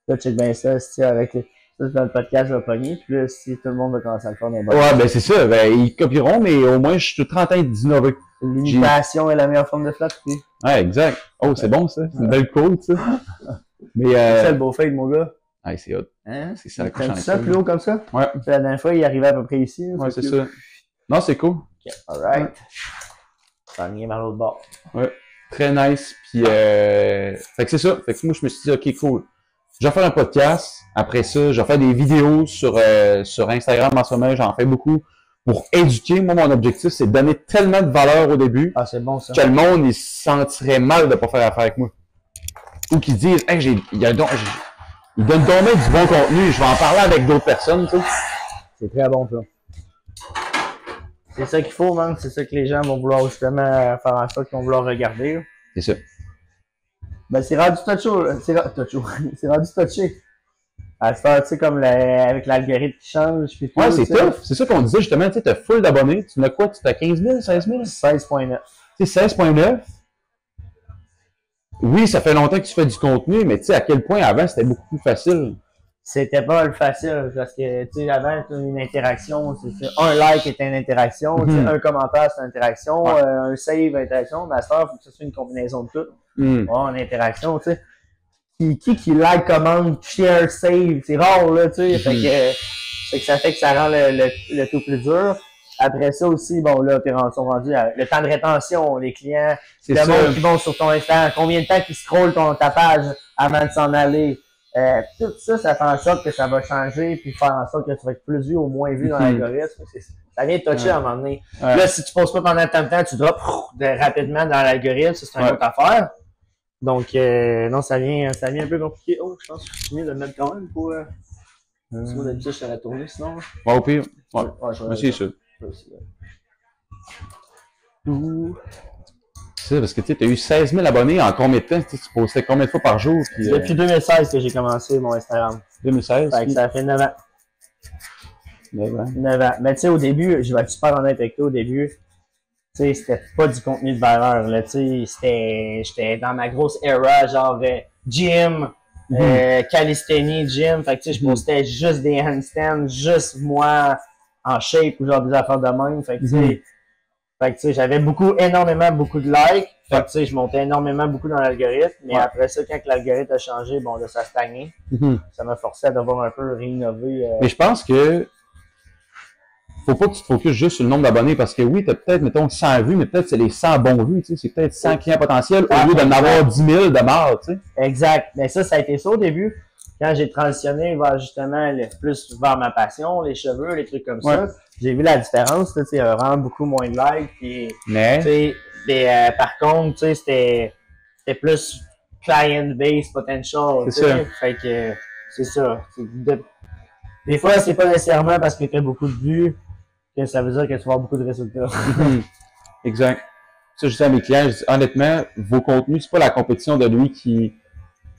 Là, check bien ça, avec le podcast va pogner, puis là, si tout le monde va commencer à le faire dans le Ouais, ben c'est ça. Ben, ils copieront, mais au moins, je suis tout en train d'innover. L'imitation est la meilleure forme de flatterie. Ouais, exact. Oh, c'est bon, ça. C'est une belle quote, ça. Mais c'est ça le beau fade, mon gars. Ouais, c'est hot. Hein? C'est ça, t'aimes ça plus haut comme ça? Ouais. La dernière fois, il arrivait à peu près ici. Ouais, c'est ça. Non, c'est cool. Okay. Alright. Ça vient vers l'autre bord. Ouais. Très nice. Puis, fait que c'est ça. Fait que moi, je me suis dit, OK, cool. Je vais faire un podcast. Après ça, je vais faire des vidéos sur Instagram en ce moment. J'en fais beaucoup pour éduquer. Moi, mon objectif, c'est de donner tellement de valeur au début. Ah, c'est bon, ça. Que le monde, il se sentirait mal de pas faire affaire avec moi. Ou qu'ils disent, hey, il donne donc du bon contenu, je vais en parler avec d'autres personnes, tu sais. C'est très bon, ça. C'est ça qu'il faut, man. C'est ça que les gens vont vouloir justement faire en sorte qu'ils vont vouloir regarder. C'est ça. Ben, c'est rendu touché. C'est rendu touché. À ce temps, tu sais, comme avec l'algorithme qui change. Puis tout, Ouais, c'est tu sais. tough. C'est ça qu'on disait justement, tu sais, t'as full d'abonnés. Tu n'as quoi? Tu as 15 000, 16 000? 16,9. Tu sais, 16,9. Oui, ça fait longtemps que tu fais du contenu, mais tu sais, à quel point avant, c'était beaucoup plus facile. C'était pas le facile parce que, tu sais, avant, une interaction, un like était une interaction, tu sais, un commentaire, c'est une interaction, Ouais. un save, interaction. Mais à ce temps, il faut que ce soit une combinaison de tout. Une interaction, tu sais. Qui like, commande, share, save, c'est rare, là, tu sais. Fait que ça fait que ça rend le tout plus dur. Après ça aussi, bon, là, sont rendus à le temps de rétention, les clients, le monde qui vont sur ton Instagram, combien de temps qu'ils scrollent ta page avant de s'en aller. Tout ça, ça fait en sorte que ça va changer puis faire en sorte que tu vas être plus vu ou moins vu dans l'algorithme. Ça vient toucher à un moment donné. Là, si tu poses pas pendant tant de temps, tu drops rapidement dans l'algorithme, ça, c'est une autre affaire. Donc, non, ça vient un peu compliqué. Oh, je pense que je suis mieux de le mettre quand même pour... Sinon, d'habitude, je serais tourné, sinon. Ouais, au pire. Ouais, Ouais, c'est ça. C'est ça, parce que tu as eu 16 000 abonnés en combien de temps? Tu postais combien de fois par jour? Puis, Depuis 2016 que j'ai commencé mon Instagram. 2016? Fait que ça fait 9 ans. 9 ans. 9 ans. Mais tu sais, au début, je vais être super honnête avec toi, au début, tu sais, c'était pas du contenu de valeur, là, tu sais, j'étais dans ma grosse era, genre, gym, calisthénie, gym, fait que tu sais, je postais juste des handstands, juste moi, en shape, ou genre des affaires de même, fait que tu sais, j'avais énormément beaucoup de likes, fait que tu sais, je montais énormément beaucoup dans l'algorithme, mais après ça, quand l'algorithme a changé, bon, là, ça a stagné, ça m'a forcé à devoir un peu réinnover. Mais je pense que faut pas que tu te focuses juste sur le nombre d'abonnés parce que oui, tu as peut-être, mettons, 100 vues, mais peut-être c'est les 100 bons vues, tu sais, c'est peut-être 100 clients potentiels au lieu d'en avoir 10 000 de marre, tu sais. Exact. Mais ça a été ça au début. Quand j'ai transitionné vers justement plus vers ma passion, les cheveux, les trucs comme ça, j'ai vu la différence, tu sais, il y a vraiment beaucoup moins de likes. Puis, tu sais, par contre, tu sais, c'était plus client base potential. C'est ça. Fait que c'est ça. Des fois, c'est pas nécessairement parce que tu as beaucoup de vues que ça veut dire que tu vas avoir beaucoup de résultats. Exact. Ça, je dis à mes clients, je dis, honnêtement, vos contenus, c'est pas la compétition de lui qui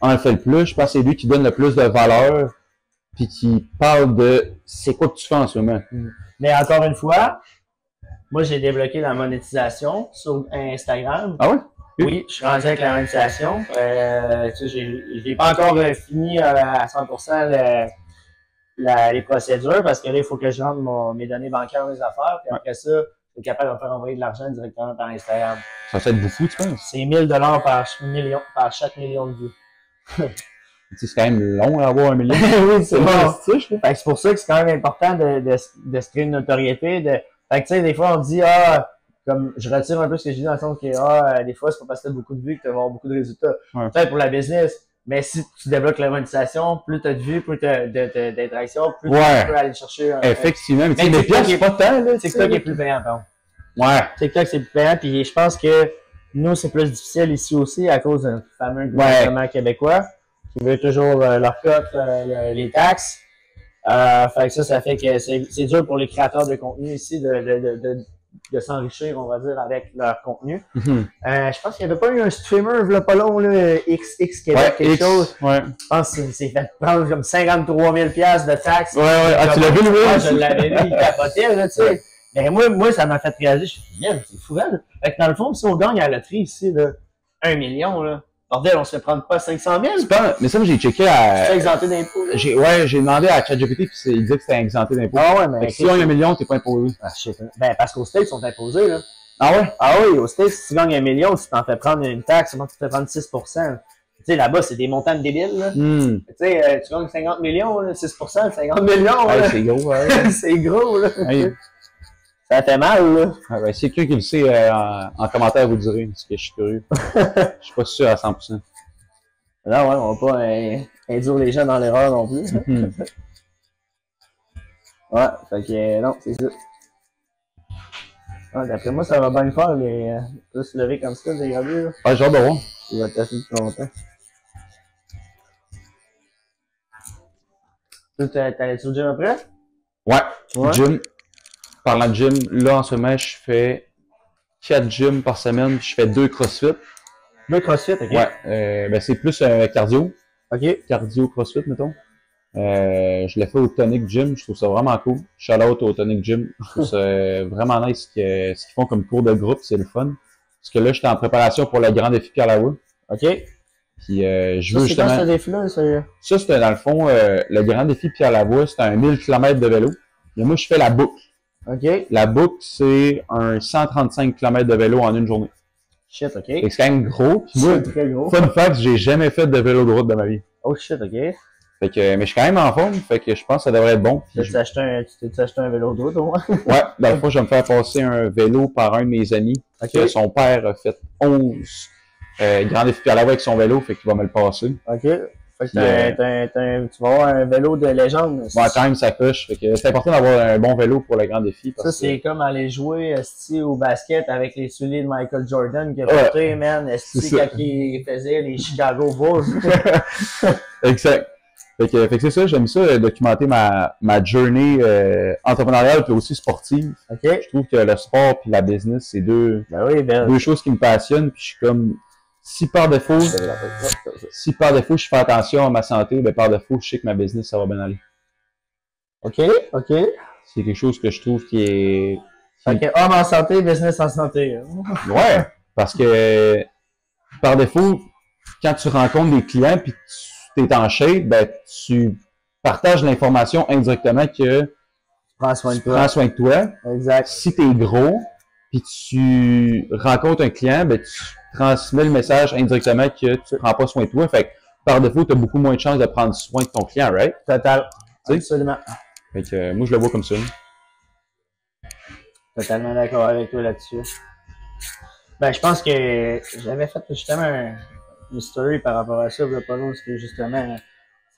en fait le plus. Je pense que c'est lui qui donne le plus de valeur puis qui parle de c'est quoi que tu fais en ce moment. Mais encore une fois, moi, j'ai débloqué la monétisation sur Instagram. Ah ouais? Oui, je suis rendu avec la monétisation. Tu sais, j'ai pas encore fini à 100% les procédures parce que là, il faut que je rentre mes données bancaires, mes affaires. Puis après ça, je suis capable de me faire envoyer de l'argent directement par Instagram. Ça fait être beaucoup, tu penses? C'est 1000 $ par chaque million de vues. C'est quand même long à avoir 1 million. Oui, c'est bon. Fait que c'est pour ça que c'est quand même important de se créer une notoriété. Fait que tu sais, des fois, on dit, comme je retire un peu ce que je dis dans le sens que, des fois, c'est pas parce que tu as beaucoup de vues que tu vas avoir beaucoup de résultats. Peut-être pour la business. Mais si tu débloques la monétisation, plus tu as de vues, plus tu as d'interactions, plus tu peux aller chercher. Effectivement. Mais TikTok, c'est pas tant, là. TikTok est plus payant, pardon. Ouais. TikTok, c'est plus payant. Puis je pense que nous, c'est plus difficile ici aussi à cause d'un fameux gouvernement québécois qui veut toujours leur cote, les taxes. Fait que ça fait que c'est dur pour les créateurs de contenu ici de s'enrichir, on va dire, avec leur contenu. Je pense qu'il n'y avait pas eu un streamer, il pas long, là, XX Québec, quelque chose. Ouais. Je pense qu'il s'est fait prendre comme 53 000 $ de taxes. Ouais. Ah, tu l'as vu, Louis? Je l'avais vu, il capotait, là, tu sais. Mais moi, ça m'a fait réaliser. Je me suis dit, c'est fou, là. Fait que dans le fond, si on gagne à la loterie ici, là, 1 million, là, bordel, on se fait prendre pas 500 000? Mais ça, j'ai checké à... C'est exempté d'impôts. J'ai demandé à ChatGPT puis il disait que c'était exempté d'impôts. Ah ouais, mais. Si on a 1 million, t'es pas imposé. Ah, je sais pas. Ben, parce qu'aux States, ils sont imposés, là. Ah ouais? Ah oui, aux States, si tu gagnes 1 million, tu t'en fais prendre une taxe, tu te fais prendre 6 %. Tu sais, là-bas, c'est des montants de débiles, là. Tu sais, tu gagnes 50 millions, là, 6 %, 50 millions, là. C'est gros, ouais. C'est gros, là. Hey. Ça fait mal, là. Ah ben, si quelqu'un qui le sait, en commentaire, vous direz, parce que je suis curieux. Je suis pas sûr à 100%. Non, ouais, on va pas induire les gens dans l'erreur non plus. Ouais, fait que non, c'est ça. D'après moi, ça va bien le faire, les se lever comme ça, les gravures, là. Ouais, genre de voir. Il va tasser depuis longtemps. Toi, t'allais-tu au gym après? Ouais. Gym. Parlant de gym, là, en ce moment, je fais 4 gyms par semaine, je fais 2 CrossFit. Deux CrossFit, ok. Ouais, ben c'est plus cardio. Ok. Cardio CrossFit, mettons. Je l'ai fait au Tonic Gym, je trouve ça vraiment cool. Shout out au Tonic Gym. Je trouve ça vraiment nice ce qu'ils font comme cours de groupe, c'est le fun. Parce que là, j'étais en préparation pour le grand défi Pierre-Laoue. Ok. Puis je veux justement. C'est quoi ce défi-là, ça? Ça, c'était dans le fond, le grand défi Pierre-Lavoie, c'était un 1000 km de vélo. Et moi, je fais la boucle. Ok. La boucle, c'est un 135 km de vélo en une journée. Shit, ok. Et c'est quand même gros. Puis moi, C'est très gros. fun fact, j'ai jamais fait de vélo de route de ma vie. Oh shit, ok. Fait que, mais je suis quand même en forme, fait que je pense que ça devrait être bon. Tu t'es acheté un vélo d'auto, au moins? Ouais, dans le fond, je vais me faire passer un vélo par un de mes amis. Ok. Son père a fait 11 grands défis Pierre-Lavoie avec son vélo, fait qu'il va me le passer. Ok. Fait que tu vas avoir un vélo de légende. Ouais, quand même, ça coche. Fait que c'est important d'avoir un bon vélo pour le grand défi. Ça, c'est comme aller jouer au basket avec les souliers de Michael Jordan qui a porté, man, quand il faisait les Chicago Bulls. Exact. Fait que c'est ça, j'aime ça, documenter ma journey entrepreneuriale puis aussi sportive. Ok. Je trouve que le sport puis la business, c'est deux choses qui me passionnent. Puis je suis comme, si par défaut, je fais attention à ma santé, ben par défaut, je sais que ma business, ça va bien aller. Ok, ok. C'est quelque chose que je trouve qui est... Fait que homme en santé, business en santé. Ouais, parce que par défaut, quand tu rencontres des clients puis tu es en shape, ben tu partages l'information indirectement que tu prends soin de toi. Exact. Si tu es gros puis tu rencontres un client, ben tu transmets le message indirectement que tu prends pas soin de toi. Fait que par défaut, tu as beaucoup moins de chances de prendre soin de ton client, right? Total. Absolument. Fait que moi, je le vois comme ça. Totalement d'accord avec toi là-dessus. Ben, je pense que j'avais fait justement une story par rapport à ça, pas long, parce que justement,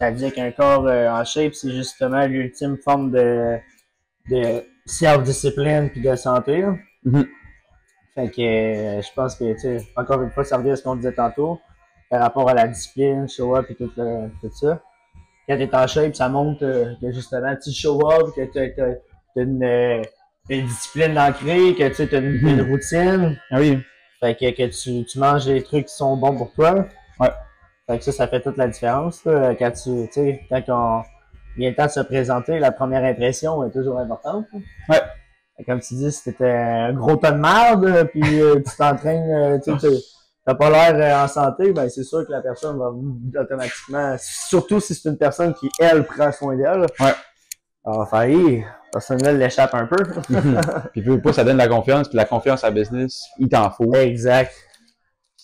ça dit qu'un corps en shape, c'est justement l'ultime forme de self-discipline puis de santé. Mm-hmm. Fait que je pense que, tu sais, encore une fois, ça revient à ce qu'on disait tantôt, par rapport à la discipline, show-up et tout ça. Quand t'es en shape, ça montre que justement, tu show-up, que t'as une discipline ancrée, que tu as une routine. Ah oui. Fait que tu manges des trucs qui sont bons pour toi. Ouais. Fait que ça fait toute la différence. Là, quand quand il vient le temps de se présenter, la première impression est toujours importante. Ouais. Comme tu dis, si t'étais un gros tas de merde, puis tu t'entraînes, t'as pas l'air en santé, ben c'est sûr que la personne va automatiquement, surtout si c'est une personne qui, elle, prend soin d'elle. Ouais. Alors, failli, personne-là l'échappe un peu. Puis pas, ça donne la confiance, puis la confiance à business, il t'en faut. Exact.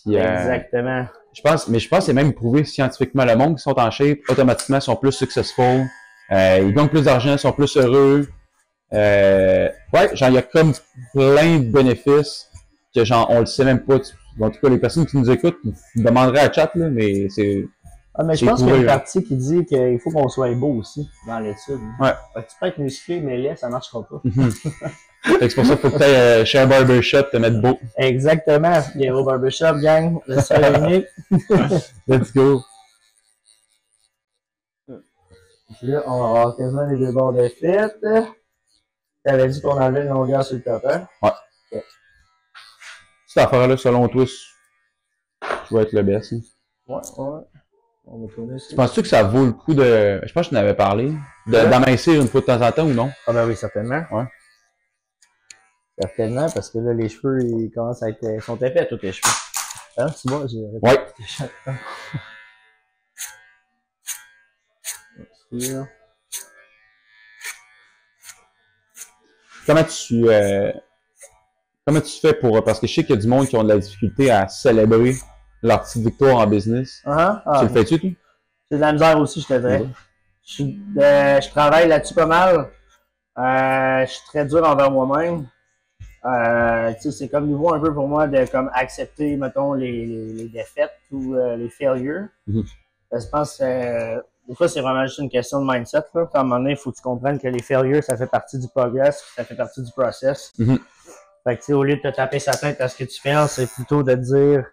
Puis, exactement. Je pense que c'est même prouvé scientifiquement. Le monde qui sont en shape, automatiquement, sont plus successful. Ils gagnent plus d'argent, sont plus heureux. Ouais, genre, il y a comme plein de bénéfices que genre, on le sait même pas. En tout cas, les personnes qui nous écoutent demanderaient à chat, là, mais c'est... Ah, mais je pense qu'il y a une partie qui dit qu'il faut qu'on soit beau aussi, dans l'étude. Ouais. Tu peux être musclé, mais laid, ça marchera pas. C'est pour ça qu'il faut que tu ailles chez un barbershop te mettre beau. Exactement. Viens au barbershop, gang. Le seul unique. Let's go. Puis là, on va avoir quasiment les deux bords de fête. T'avais dit qu'on enlevait une longueur sur le top, hein? Ouais. Okay. Cette affaire-là, selon toi, tu vas être le best. Hein? Ouais, ouais. On va tourner ça. Tu penses-tu que ça vaut le coup de... Je pense que tu en avais parlé. D'amincir une fois de temps en temps ou non? Ah ben oui, certainement. Ouais. Certainement, parce que là, les cheveux, ils commencent à être... Ils sont épais, tous les cheveux. Hein, tu vois, j'ai... Ouais. Comment tu fais pour... Parce que je sais qu'il y a du monde qui ont de la difficulté à célébrer leur petite victoire en business. Tu le fais-tu, toi? C'est de la misère aussi, je te dirais. Je travaille là-dessus pas mal. Je suis très dur envers moi-même. Tu sais, c'est comme nouveau un peu pour moi de comme accepter, mettons, les défaites ou les failures. Je pense que des fois, c'est vraiment juste une question de mindset. Là. À un moment donné, il faut que tu comprennes que les failures, ça fait partie du progress, ça fait partie du process. Fait que, tu sais, au lieu de te taper sa tête à ce que tu fais, c'est plutôt de te dire,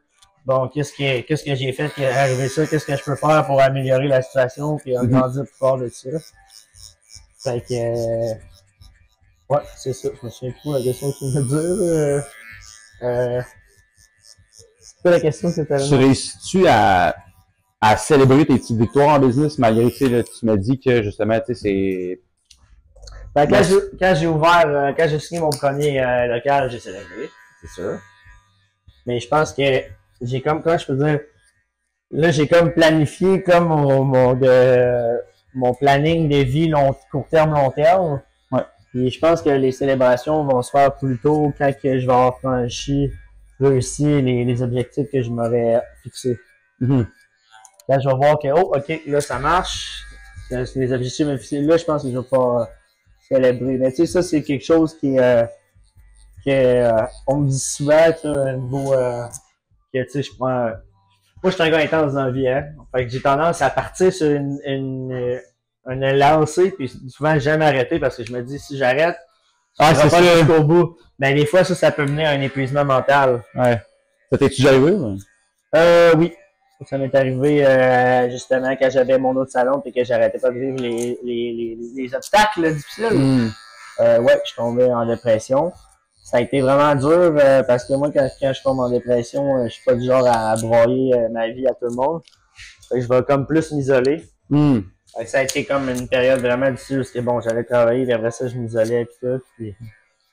bon, qu'est-ce que j'ai fait qui est arrivé ça, qu'est-ce que je peux faire pour améliorer la situation, puis grandir plus fort de ça. Fait que, ouais, c'est ça. Je me souviens plus de la question que tu me dire. C'est la question que tu Tu réussis-tu à célébrer tes petites victoires en business malgré que tu m'as dit que justement, tu sais, c'est. Ben, quand j'ai signé mon premier local, j'ai célébré, c'est sûr. Mais je pense que j'ai comme, comment je peux dire, là, j'ai comme planifié comme mon planning de vie court terme, long terme. Ouais. Et je pense que les célébrations vont se faire plus tôt quand que je vais avoir réussi les objectifs que je m'avais fixés. Mm-hmm. Quand je vais voir que, oh, ok, là, ça marche. C'est les objectifs officiels. Là, je pense que je vais pas célébrer. Mais tu sais, ça, c'est quelque chose on me dit souvent que niveau, que tu sais, je prends, moi, je suis un gars intense dans la vie, hein. Fait que j'ai tendance à partir sur une lancée, puis souvent jamais arrêter parce que je me dis, si j'arrête, c'est pas jusqu'au bout. Ben, des fois, ça peut mener à un épuisement mental. Ouais. Ça t'es-tu déjà arrivé, ouais? Oui. Ça m'est arrivé, justement, quand j'avais mon autre salon et que j'arrêtais pas de vivre les obstacles difficiles. Ouais, je tombais en dépression. Ça a été vraiment dur parce que moi, quand je tombe en dépression, je suis pas du genre à broyer ma vie à tout le monde. Fait que je vais comme plus m'isoler. Ça a été comme une période vraiment difficile parce que bon, j'allais travailler, puis après ça, je m'isolais puis tout, puis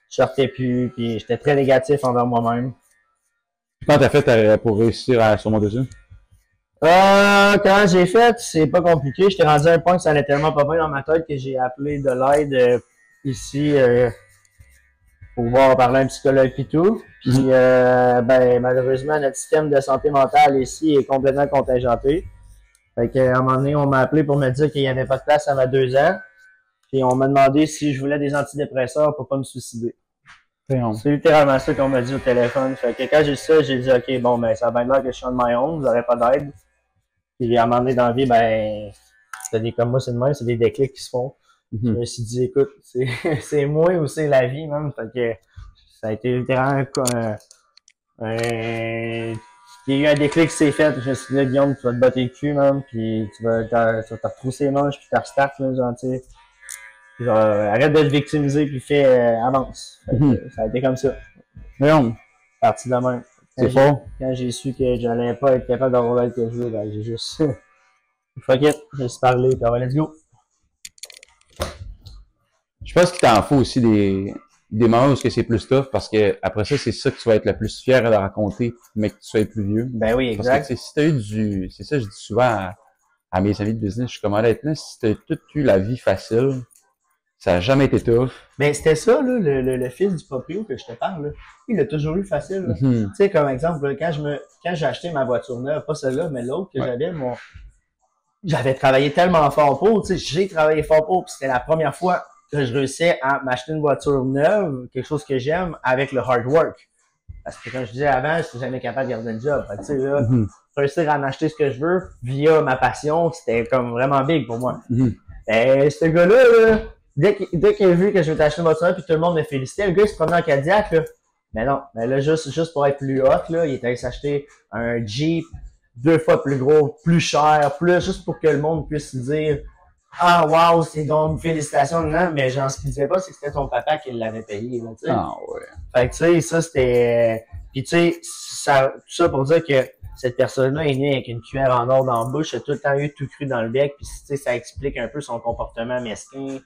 je sortais plus, puis j'étais très négatif envers moi-même. Quand t'as fait pour réussir à surmonter ça? Quand j'ai fait, c'est pas compliqué. J'étais rendu à un point que ça allait tellement pas bien dans ma tête que j'ai appelé de l'aide ici pour voir parler à un psychologue et tout. Puis ben malheureusement, notre système de santé mentale ici est complètement contingenté. Fait qu'à un moment donné, on m'a appelé pour me dire qu'il n'y avait pas de place avant 2 ans. Puis on m'a demandé si je voulais des antidépresseurs pour pas me suicider. C'est littéralement ça qu'on m'a dit au téléphone. Fait que quand j'ai ça, j'ai dit ok, bon ben ça va bien l'air que je suis on my own, vous n'aurez pas d'aide. Puis à un moment donné dans la vie, ben c'est des comme moi, c'est de même, c'est des déclics qui se font. Je me suis dit, écoute, c'est moi ou c'est la vie, même. Fait que ça a été littéralement il y a eu un déclic qui s'est fait. Je me suis dit, Guillaume, tu vas te botter le cul, même, puis tu vas te retrousser les manches, puis tu restartes, là, genre, tu sais. Genre, arrête de te victimiser, puis fais avance. Ça a été comme ça. Mais on, parti de même. C'est fort. Quand j'ai su que j'allais pas être capable d'avoir l'aide que je veux, ben j'ai juste fuck it, j'ai juste parlé, puis let's go. Je pense qu'il t'en faut aussi des moments où c'est plus tough parce que après ça, c'est ça que tu vas être le plus fier de raconter, mais que tu sois plus vieux. Ben oui, exact. Parce que si t'as eu c'est ça, je dis souvent à mes amis de business, je suis comme honnêtement, si t'as tout eu la vie facile, ça n'a jamais été tough. Ben, c'était ça, là, le fils du proprio que je te parle, là. Il a toujours eu facile, Tu sais, comme exemple, là, quand j'ai acheté ma voiture neuve, pas celle-là, mais l'autre que j'avais travaillé tellement fort pour, tu sais, j'ai travaillé fort pour, puis c'était la première fois que je réussissais à m'acheter une voiture neuve, quelque chose que j'aime, avec le hard work. Parce que comme je disais avant, je suis jamais capable de garder un job. Tu sais, là, réussir à m'acheter ce que je veux via ma passion, c'était comme vraiment big pour moi. Et ce gars-là, là, dès qu'il a vu que je vais t'acheter une voiture, puis tout le monde me félicitait, le gars, il se promenait en Cadillac, là. Mais non, mais là, juste pour être plus hot, là, il est allé s'acheter un Jeep 2 fois plus gros, plus cher, juste pour que le monde puisse se dire « Ah, wow, c'est donc, félicitations, non, mais genre, ce qu'il disait pas, c'est que c'était ton papa qui l'avait payé, là, tu sais. » Ah ouais. Fait que, tu sais, ça, c'était... Puis, tu sais, tout ça pour dire que cette personne-là est née avec une cuillère en or dans la bouche, a tout le temps eu tout cru dans le bec, puis, tu sais, ça explique un peu son comportement mesquin,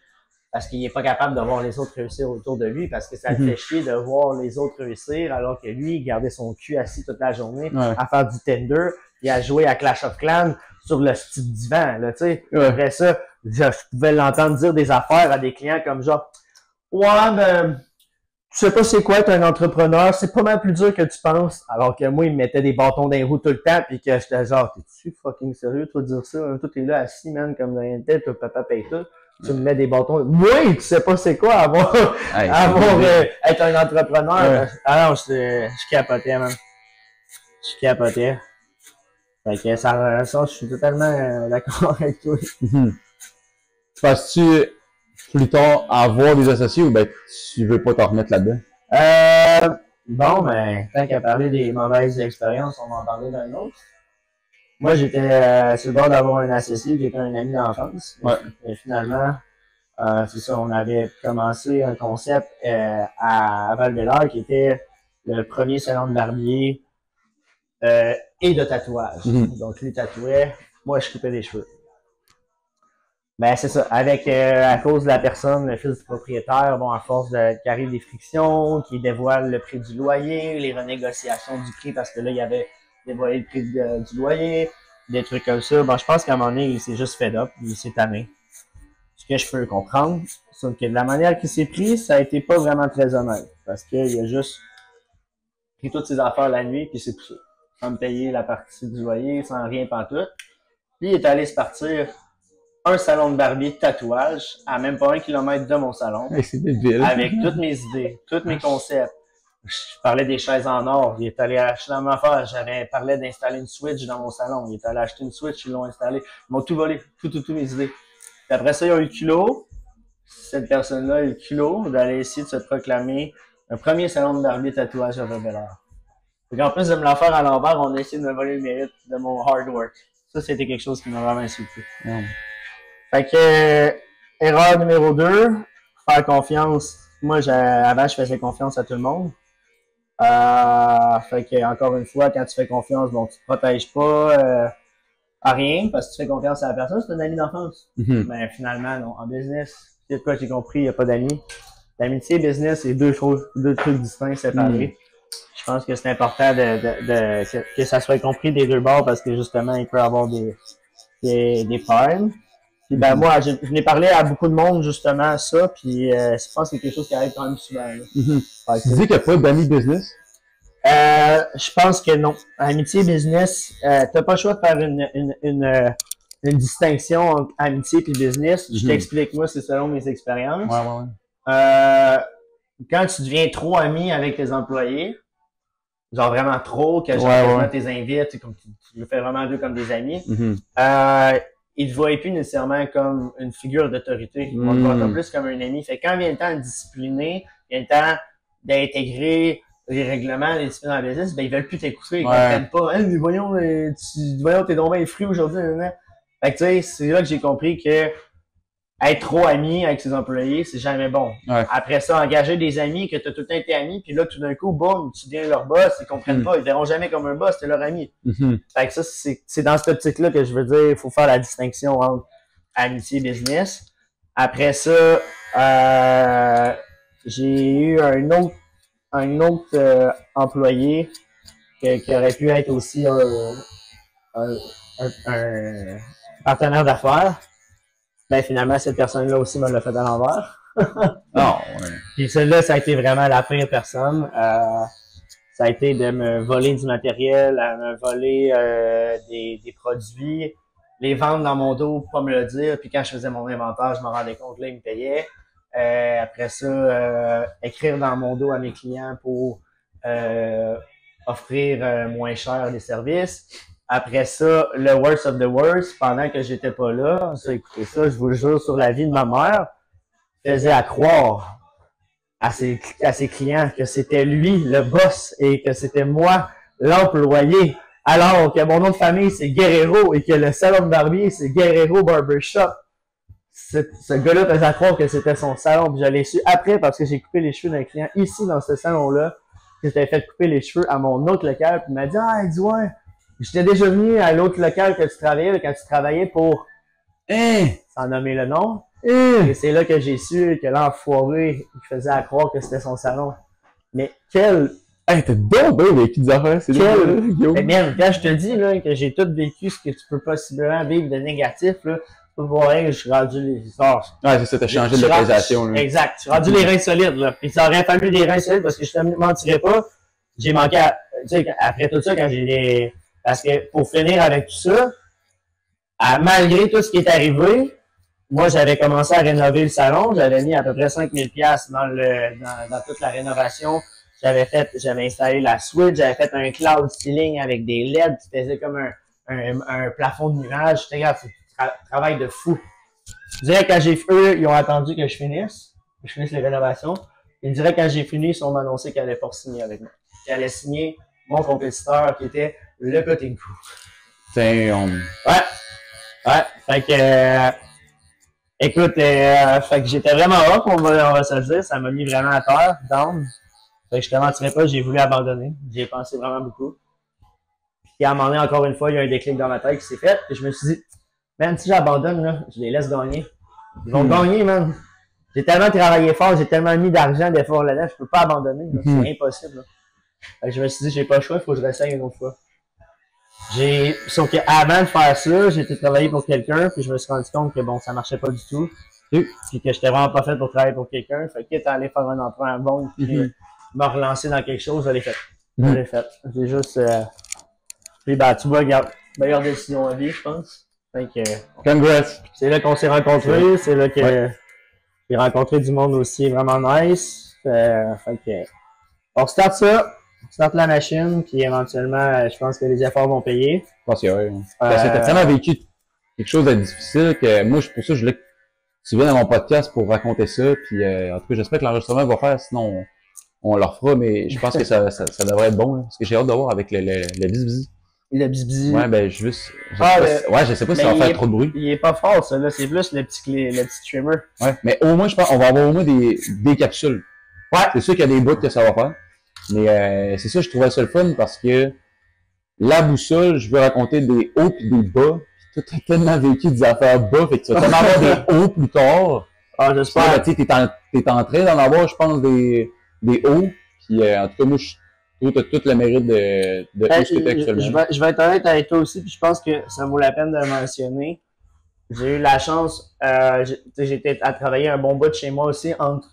parce qu'il est pas capable de voir les autres réussir autour de lui, parce que ça le fait chier de voir les autres réussir, alors que lui, il gardait son cul assis toute la journée à faire du Tinder, et à jouer à Clash of Clans sur le petit divan, là, tu sais. Après ça, je pouvais l'entendre dire des affaires à des clients comme genre « Ouais, ben, tu sais pas c'est quoi être un entrepreneur, c'est pas mal plus dur que tu penses. » Alors que moi, il me mettait des bâtons dans les roues tout le temps, puis que j'étais genre « T'es-tu fucking sérieux, toi, de dire ça? Toi, t'es là assis, man, comme dans une tête, toi, papa paye tout. Tu me mets des bâtons. Moi, tu sais pas c'est quoi être un entrepreneur. » Ah non, je capotais, man. Je capotais. Fait que ça, je suis totalement d'accord avec toi. Penses-tu plus tard avoir des associés ou ben tu veux pas t'en remettre là-dedans? Bon, ben, tant qu'à parler des mauvaises expériences, on va en parler d'un autre. Moi, j'étais sur le bord d'avoir un associé qui était un ami d'enfance. Et finalement, c'est ça, on avait commencé un concept à Val-Bélair qui était le premier salon de barbier et de tatouage. Donc, lui tatouait, moi, je coupais les cheveux. Ben, c'est ça. Avec, à cause de la personne, le fils du propriétaire, bon, à force qu'il arrive des frictions, qui dévoile le prix du loyer, les renégociations du prix, parce que là, il avait dévoilé le prix du loyer, des trucs comme ça. Bon, je pense qu'à un moment donné, il s'est juste fed up, il s'est tanné. Ce que je peux comprendre, sauf que de la manière qu'il s'est pris, ça a été pas vraiment très honnête. Parce qu'il a juste pris toutes ses affaires la nuit, puis s'est poussé. Sans me payer la partie du loyer, sans rien pantoute. Puis il est allé se partir un salon de barbier de tatouage à même pas 1 kilomètre de mon salon. Hey, c'est débile. Avec toutes mes idées, tous mes concepts. Je parlais des chaises en or. Il est allé acheter dans ma affaire. J'avais parlé d'installer une Switch dans mon salon. Il est allé acheter une Switch, ils l'ont installée. Ils m'ont tout volé, toutes mes idées. Puis après ça, ils ont eu le culot. Cette personne-là a eu le culot d'aller essayer de se proclamer un premier salon de barbier tatouage à Val-Bélair. En plus de me la faire à l'envers, on a essayé de me voler le mérite de mon hard work. Ça, c'était quelque chose qui m'a vraiment insulté. Fait que, erreur numéro 2, faire confiance. Moi, avant, je faisais confiance à tout le monde. Fait que, encore une fois, quand tu fais confiance, bon, tu te protèges pas à rien parce que tu fais confiance à la personne, c'est un ami d'enfance. Mais finalement, non. En business, c'est de quoi j'ai compris, il n'y a pas d'amis. L'amitié et business, c'est deux trucs distincts, séparés. Je pense que c'est important que ça soit compris des deux bords parce que justement, il peut y avoir des problèmes. Puis ben moi, je n'ai parlé à beaucoup de monde justement ça, puis je pense que c'est quelque chose qui arrive quand même souvent. Tu dis qu'il n'y a pas d'amis business? Je pense que non. Amitié business, t'as pas le choix de faire une distinction entre amitié et business. Je t'explique, moi, c'est selon mes expériences. Quand tu deviens trop ami avec tes employés, genre vraiment trop, que genre tes invites, comme tu le fais vraiment d'eux comme des amis, ils te voient plus nécessairement comme une figure d'autorité. On te voit plus comme un ami. Fait que quand vient le temps de discipliner, vient le temps d'intégrer les règlements, les disciplines en business, ben ils veulent plus t'écouter, ils comprennent pas. Hey, voyons, t'es donc bien fruit aujourd'hui. Fait que tu sais, c'est là que j'ai compris que être trop ami avec ses employés, c'est jamais bon. Après ça, engager des amis que tu as tout le temps été ami, puis là, tout d'un coup, boum, tu deviens leur boss, ils comprennent pas, ils verront jamais comme un boss, t'es leur ami. Fait que ça, c'est dans cette optique-là que je veux dire, il faut faire la distinction entre amitié et business. Après ça, j'ai eu un autre employé qui aurait pu être aussi un partenaire d'affaires. Ben finalement, cette personne-là aussi me l'a fait à l'envers. Puis celle-là, ça a été vraiment la pire personne. Ça a été de me voler du matériel, à me voler des produits, les vendre dans mon dos, pas me le dire. Puis quand je faisais mon inventaire, je me rendais compte là, il me payait. Après ça, écrire dans mon dos à mes clients pour offrir moins cher des services. Après ça, le worst of the worst, pendant que j'étais pas là, ça, écoutez ça, je vous le jure sur la vie de ma mère, faisait à croire à ses clients que c'était lui le boss et que c'était moi l'employé. Alors que mon nom de famille c'est Guerrero et que le salon de barbier c'est Guerrero Barbershop. Ce gars-là faisait à croire que c'était son salon. Puis je l'ai su après parce que j'ai coupé les cheveux d'un client ici dans ce salon-là. J'étais fait couper les cheveux à mon autre local. Puis il m'a dit « Ah, il dit ouais, j'étais déjà venu à l'autre local que tu travaillais, quand tu travaillais pour sans nommer le nom. Et c'est là que j'ai su que l'enfoiré, il faisait à croire que c'était son salon. Mais quel... Hey, t'es donc bien vécu des affaires, c'est Guillaume. Mais bien, quand je te dis là, que j'ai tout vécu ce que tu peux possiblement vivre de négatif, là, tu peux voir que je suis rendu les... c'est ça, t'as changé de localisation. Exact, je suis rendu les reins solides. Là. Puis ça aurait fallu des reins solides parce que je te mentirais pas. J'ai manqué tu sais, après tout ça, quand j'ai des... Parce que pour finir avec tout ça, malgré tout ce qui est arrivé, moi j'avais commencé à rénover le salon, j'avais mis à peu près 5000 $, dans toute la rénovation. J'avais installé la Switch, j'avais fait un cloud ceiling avec des LED qui faisait comme un plafond de nuages. J'étais regarde, c'est travail de fou. Je dirais quand eux, ils ont attendu que je finisse les rénovations. Ils diraient quand j'ai fini, ils m'ont annoncé qu'ils allaient pas signer avec moi. Qu'ils allaient signer mon compétiteur qui était le Cutting Crew. Ouais. Fait que, écoute, fait que j'étais vraiment up, on va se le dire. Ça m'a mis vraiment à terre, down. Fait que je te mentirais pas, j'ai voulu abandonner. J'y ai pensé vraiment beaucoup. Puis à un moment donné, encore une fois, il y a un déclic dans ma tête qui s'est fait. Et je me suis dit, man, si j'abandonne, là, je les laisse gagner. Ils vont gagner, man. J'ai tellement travaillé fort, j'ai tellement mis d'argent, d'efforts là-dedans, je peux pas abandonner. C'est impossible. Là. Fait que je me suis dit, j'ai pas le choix, il faut que je réessaye une autre fois. Sauf qu'avant de faire ça, j'ai été travailler pour quelqu'un, puis je me suis rendu compte que bon, ça marchait pas du tout. Puis que j'étais vraiment pas fait pour travailler pour quelqu'un. Fait que aller faire un emprunt bon, puis me relancer dans quelque chose, je l'ai fait. Je l'ai fait. J'ai juste puis bah tu vois, regarde, meilleure décision à vie, je pense. Fait que Congrats! c'est là qu'on s'est rencontrés, c'est là que j'ai rencontré du monde aussi vraiment nice. Fait que on start ça. Start la machine, puis éventuellement, je pense que les efforts vont payer. Je pense que oui. Parce que t'as tellement vécu quelque chose de difficile que moi, pour ça, je voulais que tu viennes à mon podcast pour raconter ça. Puis en tout cas, j'espère que l'enregistrement va faire, sinon on le refera, mais je pense que ça devrait être bon. Là, parce que j'ai hâte de voir avec le bisbisi. Le bisbisi. Ouais, ben je sais pas si ça va faire trop de bruit. Il est pas fort, ça, là. C'est plus le petit trimmer. Ouais, mais au moins, je pense qu'on va avoir au moins des capsules. Ouais. C'est sûr qu'il y a des bouts que ça va faire. Mais c'est ça, je trouvais ça le fun parce que la boussole, je veux raconter des hauts et des bas. Puis toi, t'as tellement vécu des affaires bas, fait que tu vas tellement avoir des hauts plus tard. Ah, j'espère. Tu sais, t'es en train d'en avoir, je pense, des hauts. Puis en tout cas, moi, je trouve que t'as tout le mérite de ce que t'as actuellement. Je vais être honnête avec toi aussi, puis je pense que ça vaut la peine de le mentionner. J'ai eu la chance, j'étais à travailler un bon bout de chez moi aussi, entre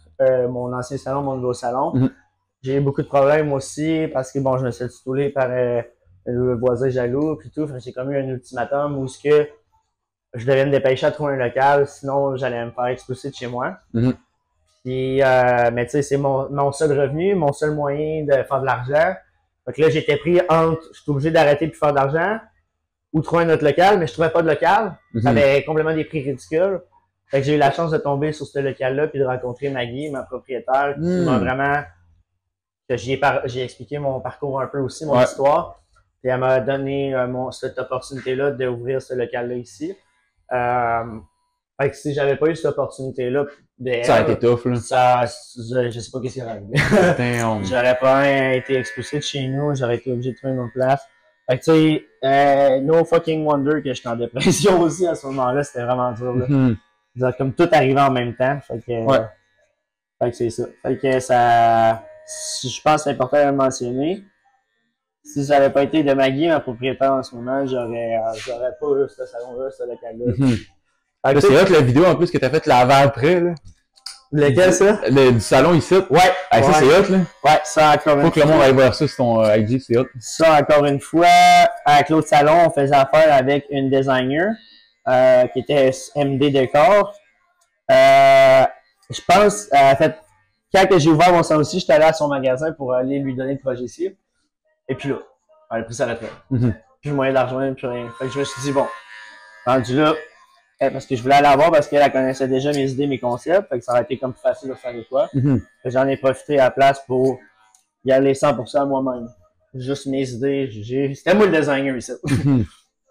mon ancien salon et mon nouveau salon. J'ai eu beaucoup de problèmes aussi parce que bon, je me suis tutoulé par le voisin jaloux puis tout. J'ai comme eu un ultimatum où ce que je devais me dépêcher à trouver un local, sinon j'allais me faire expulser de chez moi. Puis mais tu sais, c'est mon seul revenu, mon seul moyen de faire de l'argent. Donc là, j'étais pris entre je suis obligé d'arrêter de faire d'argent ou trouver un autre local, mais je trouvais pas de local. Ça avait complètement des prix ridicules. Fait que j'ai eu la chance de tomber sur ce local-là puis de rencontrer Maggie, ma propriétaire, qui m'a vraiment j'ai expliqué mon parcours un peu aussi, mon histoire. Puis elle m'a donné cette opportunité-là d'ouvrir ce local-là ici. Fait que si j'avais pas eu cette opportunité-là, ça a été tough, là. Je sais pas qu'est-ce qui est arrivé. J'aurais pas été expulsé de chez nous, j'aurais été obligé de trouver une autre place. Fait que tu sais, no fucking wonder que j'étais en dépression aussi à ce moment-là, c'était vraiment dur, là. Comme tout arrivait en même temps. Fait que c'est ça. Fait que ça. Je pense que c'est important de le mentionner. Si ça n'avait pas été de Maggie, ma propriétaire en ce moment, j'aurais pas eu ce salon-là, ce local-là. C'est là que la vidéo en plus que t'as faite l'avant-après, là. Lequel ça? Du salon ici. Ouais. Ça c'est hot, là. Ouais, ça encore une fois. Faut que le monde aille voir ça sur ton IG, c'est hot. Ça encore une fois, avec l'autre salon, on faisait affaire avec une designer qui était MD Décor. Je pense, en fait, quand j'ai ouvert mon salon aussi, j'étais allé à son magasin pour aller lui donner le projet cible. Et puis là, elle a pris sa retraite. Plus moyen d'argent, plus rien. Fait que je me suis dit, bon, rendu là, parce que je voulais aller la voir parce qu'elle connaissait déjà mes idées, mes concepts. Fait que ça aurait été comme plus facile de faire de quoi. J'en ai profité à la place pour y aller 100% moi-même. Juste mes idées. C'était moi le designer ici.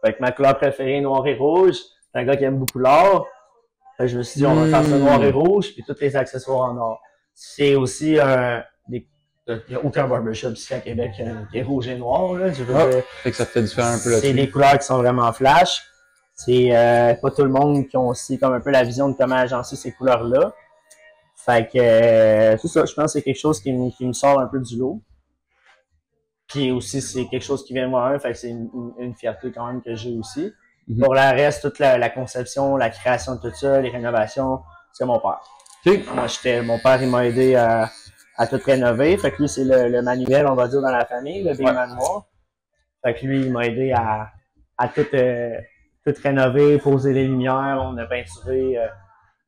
Fait que ma couleur préférée, noir et rouge. C'est un gars qui aime beaucoup l'or. Fait que je me suis dit, on va faire ça noir et rouge, puis tous les accessoires en or. C'est aussi il n'y a aucun barbershop ici à Québec qui est rouge et noir. Là, fait que ça te fait différent un peu là-dessus. C'est des couleurs qui sont vraiment flash. C'est pas tout le monde qui ont aussi comme un peu la vision de comment agencer ces couleurs-là. Fait que c'est ça, je pense que c'est quelque chose qui me sort un peu du lot. Puis aussi, c'est quelque chose qui vient de moi-même, fait que c'est une fierté quand même que j'ai aussi. Pour le reste, toute la conception, la création de tout ça, les rénovations, c'est mon père. Moi, mon père, il m'a aidé à tout rénover. Fait que lui, c'est le manuel, on va dire, dans la famille, le big manoir. Fait que lui, il m'a aidé à tout rénover, poser les lumières, on a peinturé.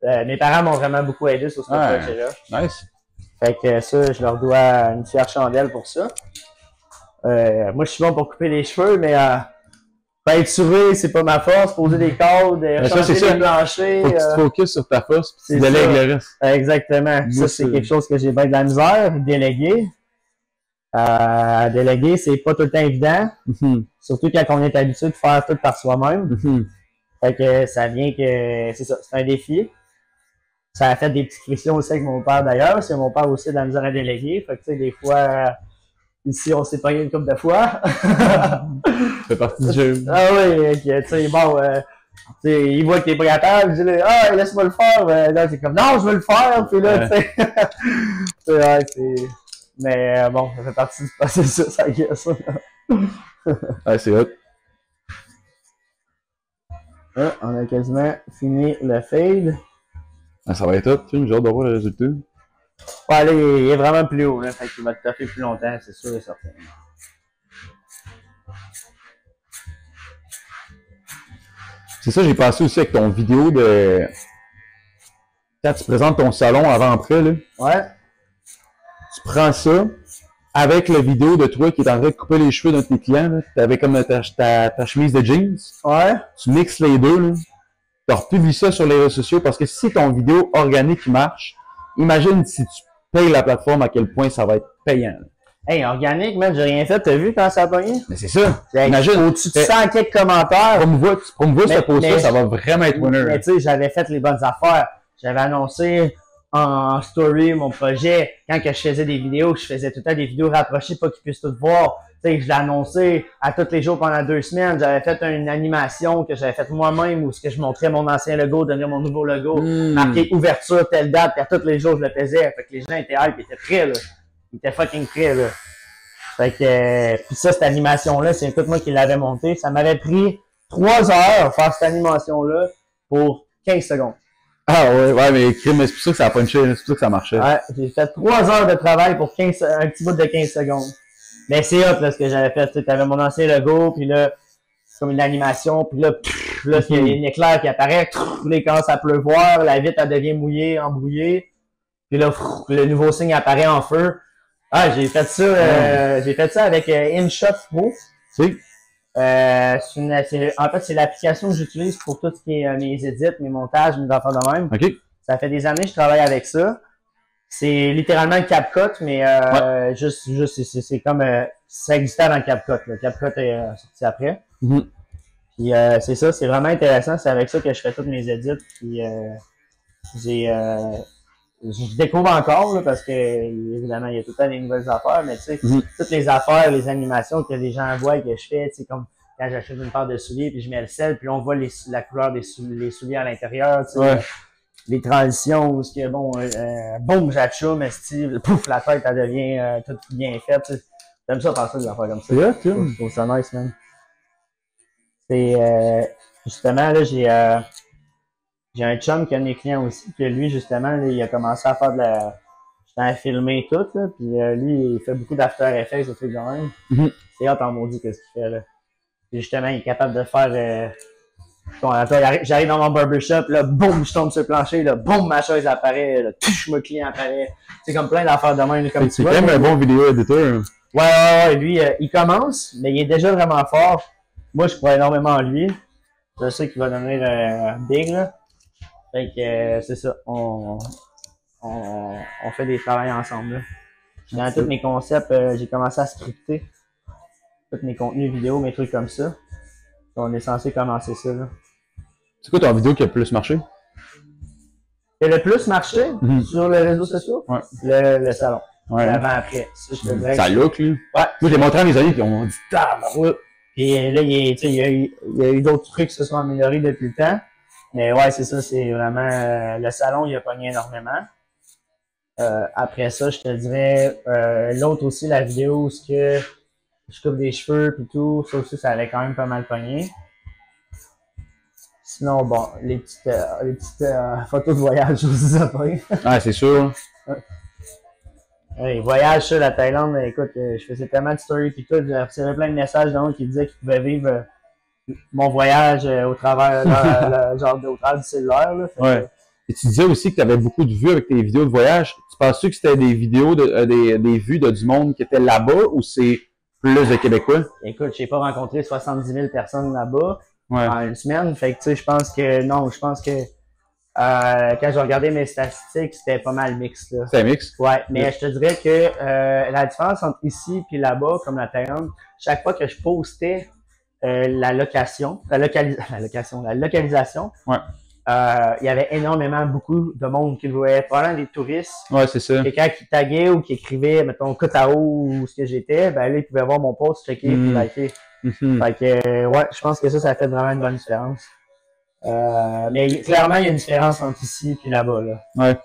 Mes parents m'ont vraiment beaucoup aidé sur ce projet-là. Nice. Fait que ça, je leur dois une fière chandelle pour ça. Moi, je suis bon pour couper les cheveux, mais peinturer, c'est pas ma force. Poser des cadres, changer les planchers. Faut que tu te focuses sur ta force, puis tu délègues le reste. Exactement. Ça, c'est quelque chose que j'ai bien de la misère. Déléguer. Déléguer, c'est pas tout le temps évident. Surtout quand on est habitué de faire tout par soi-même. Fait que ça vient que, c'est ça, c'est un défi. Ça a fait des petites frictions aussi avec mon père d'ailleurs, parce que mon père aussi a de la misère à déléguer. Fait que tu sais, des fois, Ici, on s'est pogné une couple de fois. Ça fait partie du jeu. Ah oui, tu sais, bon, tu sais, il voit que t'es pas capable, il dit, ah, laisse-moi le faire. Là, c'est comme, non, je veux le faire. Puis là, tu sais, ouais, c'est. Mais bon, ça fait partie du processus, I guess. Ouais, c'est hot. Là, on a quasiment fini le fade. Ah, ça va être hot, j'ai hâte de voir le résultat. Ouais, là, il est vraiment plus haut, là. Fait qu'il va te taper plus longtemps, c'est sûr et certain. C'est ça, j'ai pensé aussi avec ton vidéo de. Quand tu présentes ton salon avant-après, là. Ouais. Tu prends ça avec la vidéo de toi qui est en train de couper les cheveux d'un de tes clients. Tu avais comme ta chemise de jeans. Ouais. Tu mixes les deux. Là. Tu republies ça sur les réseaux sociaux parce que si ton vidéo organique marche, imagine si tu payes la plateforme à quel point ça va être payant. Là. Hey, organique, man, j'ai rien fait. T'as vu quand ça a pogné? Mais c'est ça. Hey, Imagine. au-dessus de 100 quelques commentaires. Promouvoir ce post-là, ça va vraiment être winner. Mais tu sais, j'avais fait les bonnes affaires. J'avais annoncé en story mon projet. Quand que je faisais des vidéos, je faisais tout le temps des vidéos rapprochées, pas qu'ils puissent tout voir. Tu sais, je l'ai annoncé à tous les jours pendant 2 semaines. J'avais fait une animation que j'avais faite moi-même où je montrais mon ancien logo, devenir mon nouveau logo, marqué ouverture, telle date, puis à tous les jours, je le faisais. Fait que les gens étaient hype, ils étaient prêts, là. Ils étaient fucking prêts, là. Fait que, puis ça, cette animation-là, c'est tout moi qui l'avais montée. Ça m'avait pris 3 heures faire cette animation-là pour 15 secondes. Ah ouais, mais c'est pour ça que ça a punché, c'est pour ça que ça marchait. Ouais, j'ai fait 3 heures de travail pour un petit bout de 15 secondes. Mais c'est hot, là, ce que j'avais fait. Tu avais mon ancien logo, puis là, c'est comme une animation, puis là, il y a une éclair qui apparaît, là, il commence à pleuvoir, la vitre, elle devient mouillée, embrouillée, puis là, le nouveau signe apparaît en feu. Ah, j'ai fait ça avec InShot Pro. C'est? En fait, c'est l'application que j'utilise pour tout ce qui est mes edits, mes montages, mes affaires de même. OK. Ça fait des années que je travaille avec ça. C'est littéralement CapCut, mais c'est comme ça existait dans CapCut. Là. CapCut est sorti après. Mm-hmm. Puis c'est ça, c'est vraiment intéressant. C'est avec ça que je fais toutes mes edits. Puis je découvre encore là, parce que évidemment il y a tout le temps des nouvelles affaires, mais tu sais, toutes les affaires, les animations que les gens voient et que je fais, tu sais, comme quand j'achète une paire de souliers puis je mets le sel, puis on voit la couleur des souliers à l'intérieur, tu sais, ouais. Les transitions où ce que bon, boum, j'achoume, style, pouf, la tête elle devient toute bien faite. Tu sais. J'aime ça faire ça des affaires comme ça. C'est là, tu Je trouve ça nice, man. C'est justement là j'ai un chum qui a mes clients aussi, puis lui, justement, là, il a commencé à faire à filmer tout, là, puis lui, il fait beaucoup d'After Effects, des trucs de même. C'est hâte en maudit qu'est-ce qu'il fait, là. Puis justement, il est capable de faire... j'arrive dans mon barbershop, là, boum, je tombe sur le plancher, là, boum, ma chaise apparaît, là, touche, mon client apparaît. C'est comme plein d'affaires de même, comme tu vois. C'est quand même un bon vidéo éditeur. Ouais, lui, il commence, mais il est déjà vraiment fort. Moi, je crois énormément en lui. Je sais qu'il va devenir big, là. Fait que c'est ça, on fait des travails ensemble. Là. Dans tous mes concepts, j'ai commencé à scripter tous mes contenus vidéo, mes trucs comme ça. On est censé commencer ça. Là. C'est quoi ton vidéo qui a le plus marché? Qui a le plus marché sur les réseaux sociaux? Ouais. Le salon. Ouais. L'avant-après. Ça look, lui. Ouais. Moi, j'ai montré à mes amis qui ont dit ouais. Puis là, il y a eu d'autres trucs qui se sont améliorés depuis le temps. Mais ouais, c'est ça, c'est vraiment... le salon, il a pogné énormément. Après ça, je te dirais... l'autre aussi, la vidéo où je coupe des cheveux puis tout, ça aussi, ça avait quand même pas mal pogné. Sinon, bon, les petites photos de voyage aussi, ça pogné. Ah, c'est sûr. Les voyages sur la Thaïlande, écoute, je faisais tellement de stories puis tout, j'ai reçu plein de messages d'un qui disaient qu'ils pouvaient vivre... mon voyage au travers au travers du cellulaire. Là, ouais. Et tu disais aussi que tu avais beaucoup de vues avec tes vidéos de voyage. Tu penses-tu que c'était des vidéos, des vues de du monde qui était là-bas ou c'est plus de Québécois? Écoute, j'ai pas rencontré 70 000 personnes là-bas en une semaine. Fait que tu sais, je pense que quand j'ai regardé mes statistiques, c'était pas mal mix. C'était mix? Ouais, mais je te dirais que la différence entre ici et là-bas, comme la Thaïlande, chaque fois que je postais la localisation, ouais. il y avait énormément, beaucoup de monde qui le voyait, probablement des touristes. Ouais, c'est ça. Quelqu'un qui taguait ou qui écrivait, mettons, Kotao ou ce que j'étais, ben là, il pouvait voir mon post, checker, puis liker. Fait que, ouais, je pense que ça fait vraiment une bonne différence. Mais clairement, il y a une différence entre ici et là-bas, là. Ouais.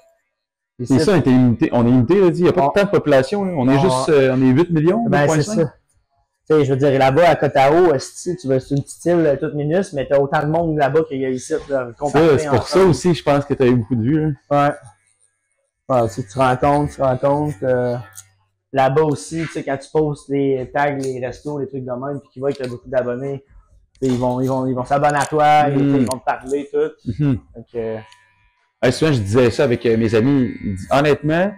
C'est ça, on est limité, là, il n'y a pas tant de population, là. On est juste, on est 8 millions. Ben, c'est ça. Tu sais, je veux dire, là-bas, à Kotao, si tu vas sur une petite île toute minus, mais t'as autant de monde là-bas qu'il y a ici, là, comparé. C'est pour ça aussi, je pense que tu as eu beaucoup de vues, là. Ouais. Ouais, si tu te rends compte, là-bas aussi, tu sais, quand tu postes les tags, les restos, les trucs de même, puis qu'ils voient que tu as beaucoup d'abonnés, ils vont s'abonner à toi, ils vont te parler, tout. Donc, souvent, je disais ça avec mes amis. Honnêtement,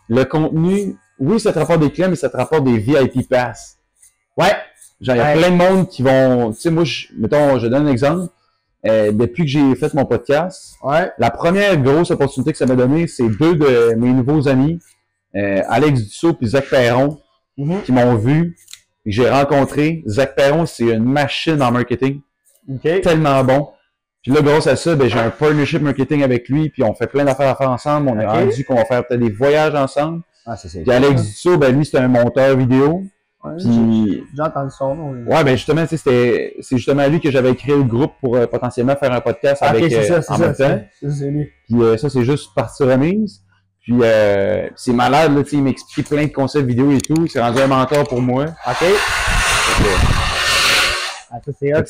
le contenu, oui, ça te rapporte des clients, mais ça te rapporte des VIP Pass. Ouais. Genre, il y a plein de monde qui vont. Tu sais, moi, mettons, je donne un exemple. Depuis que j'ai fait mon podcast, la première grosse opportunité que ça m'a donné, c'est 2 de mes nouveaux amis, Alex Dussault et Zach Perron, qui m'ont vu, que j'ai rencontré. Zach Perron, c'est une machine en marketing. Tellement bon. Puis là, grâce à ça, ben, j'ai un partnership marketing avec lui, puis on fait plein d'affaires à faire ensemble. On est rendu qu'on va faire peut-être des voyages ensemble. Puis Alex Dussault, ben, lui, c'est un monteur vidéo. Puis j'ai entendu son nom. Ouais, ben justement, c'est justement lui que j'avais créé le groupe pour potentiellement faire un podcast avec en même temps. Puis ça, c'est juste partie remise. Puis c'est malade, là, il m'explique plein de concepts vidéo et tout. C'est rendu un mentor pour moi.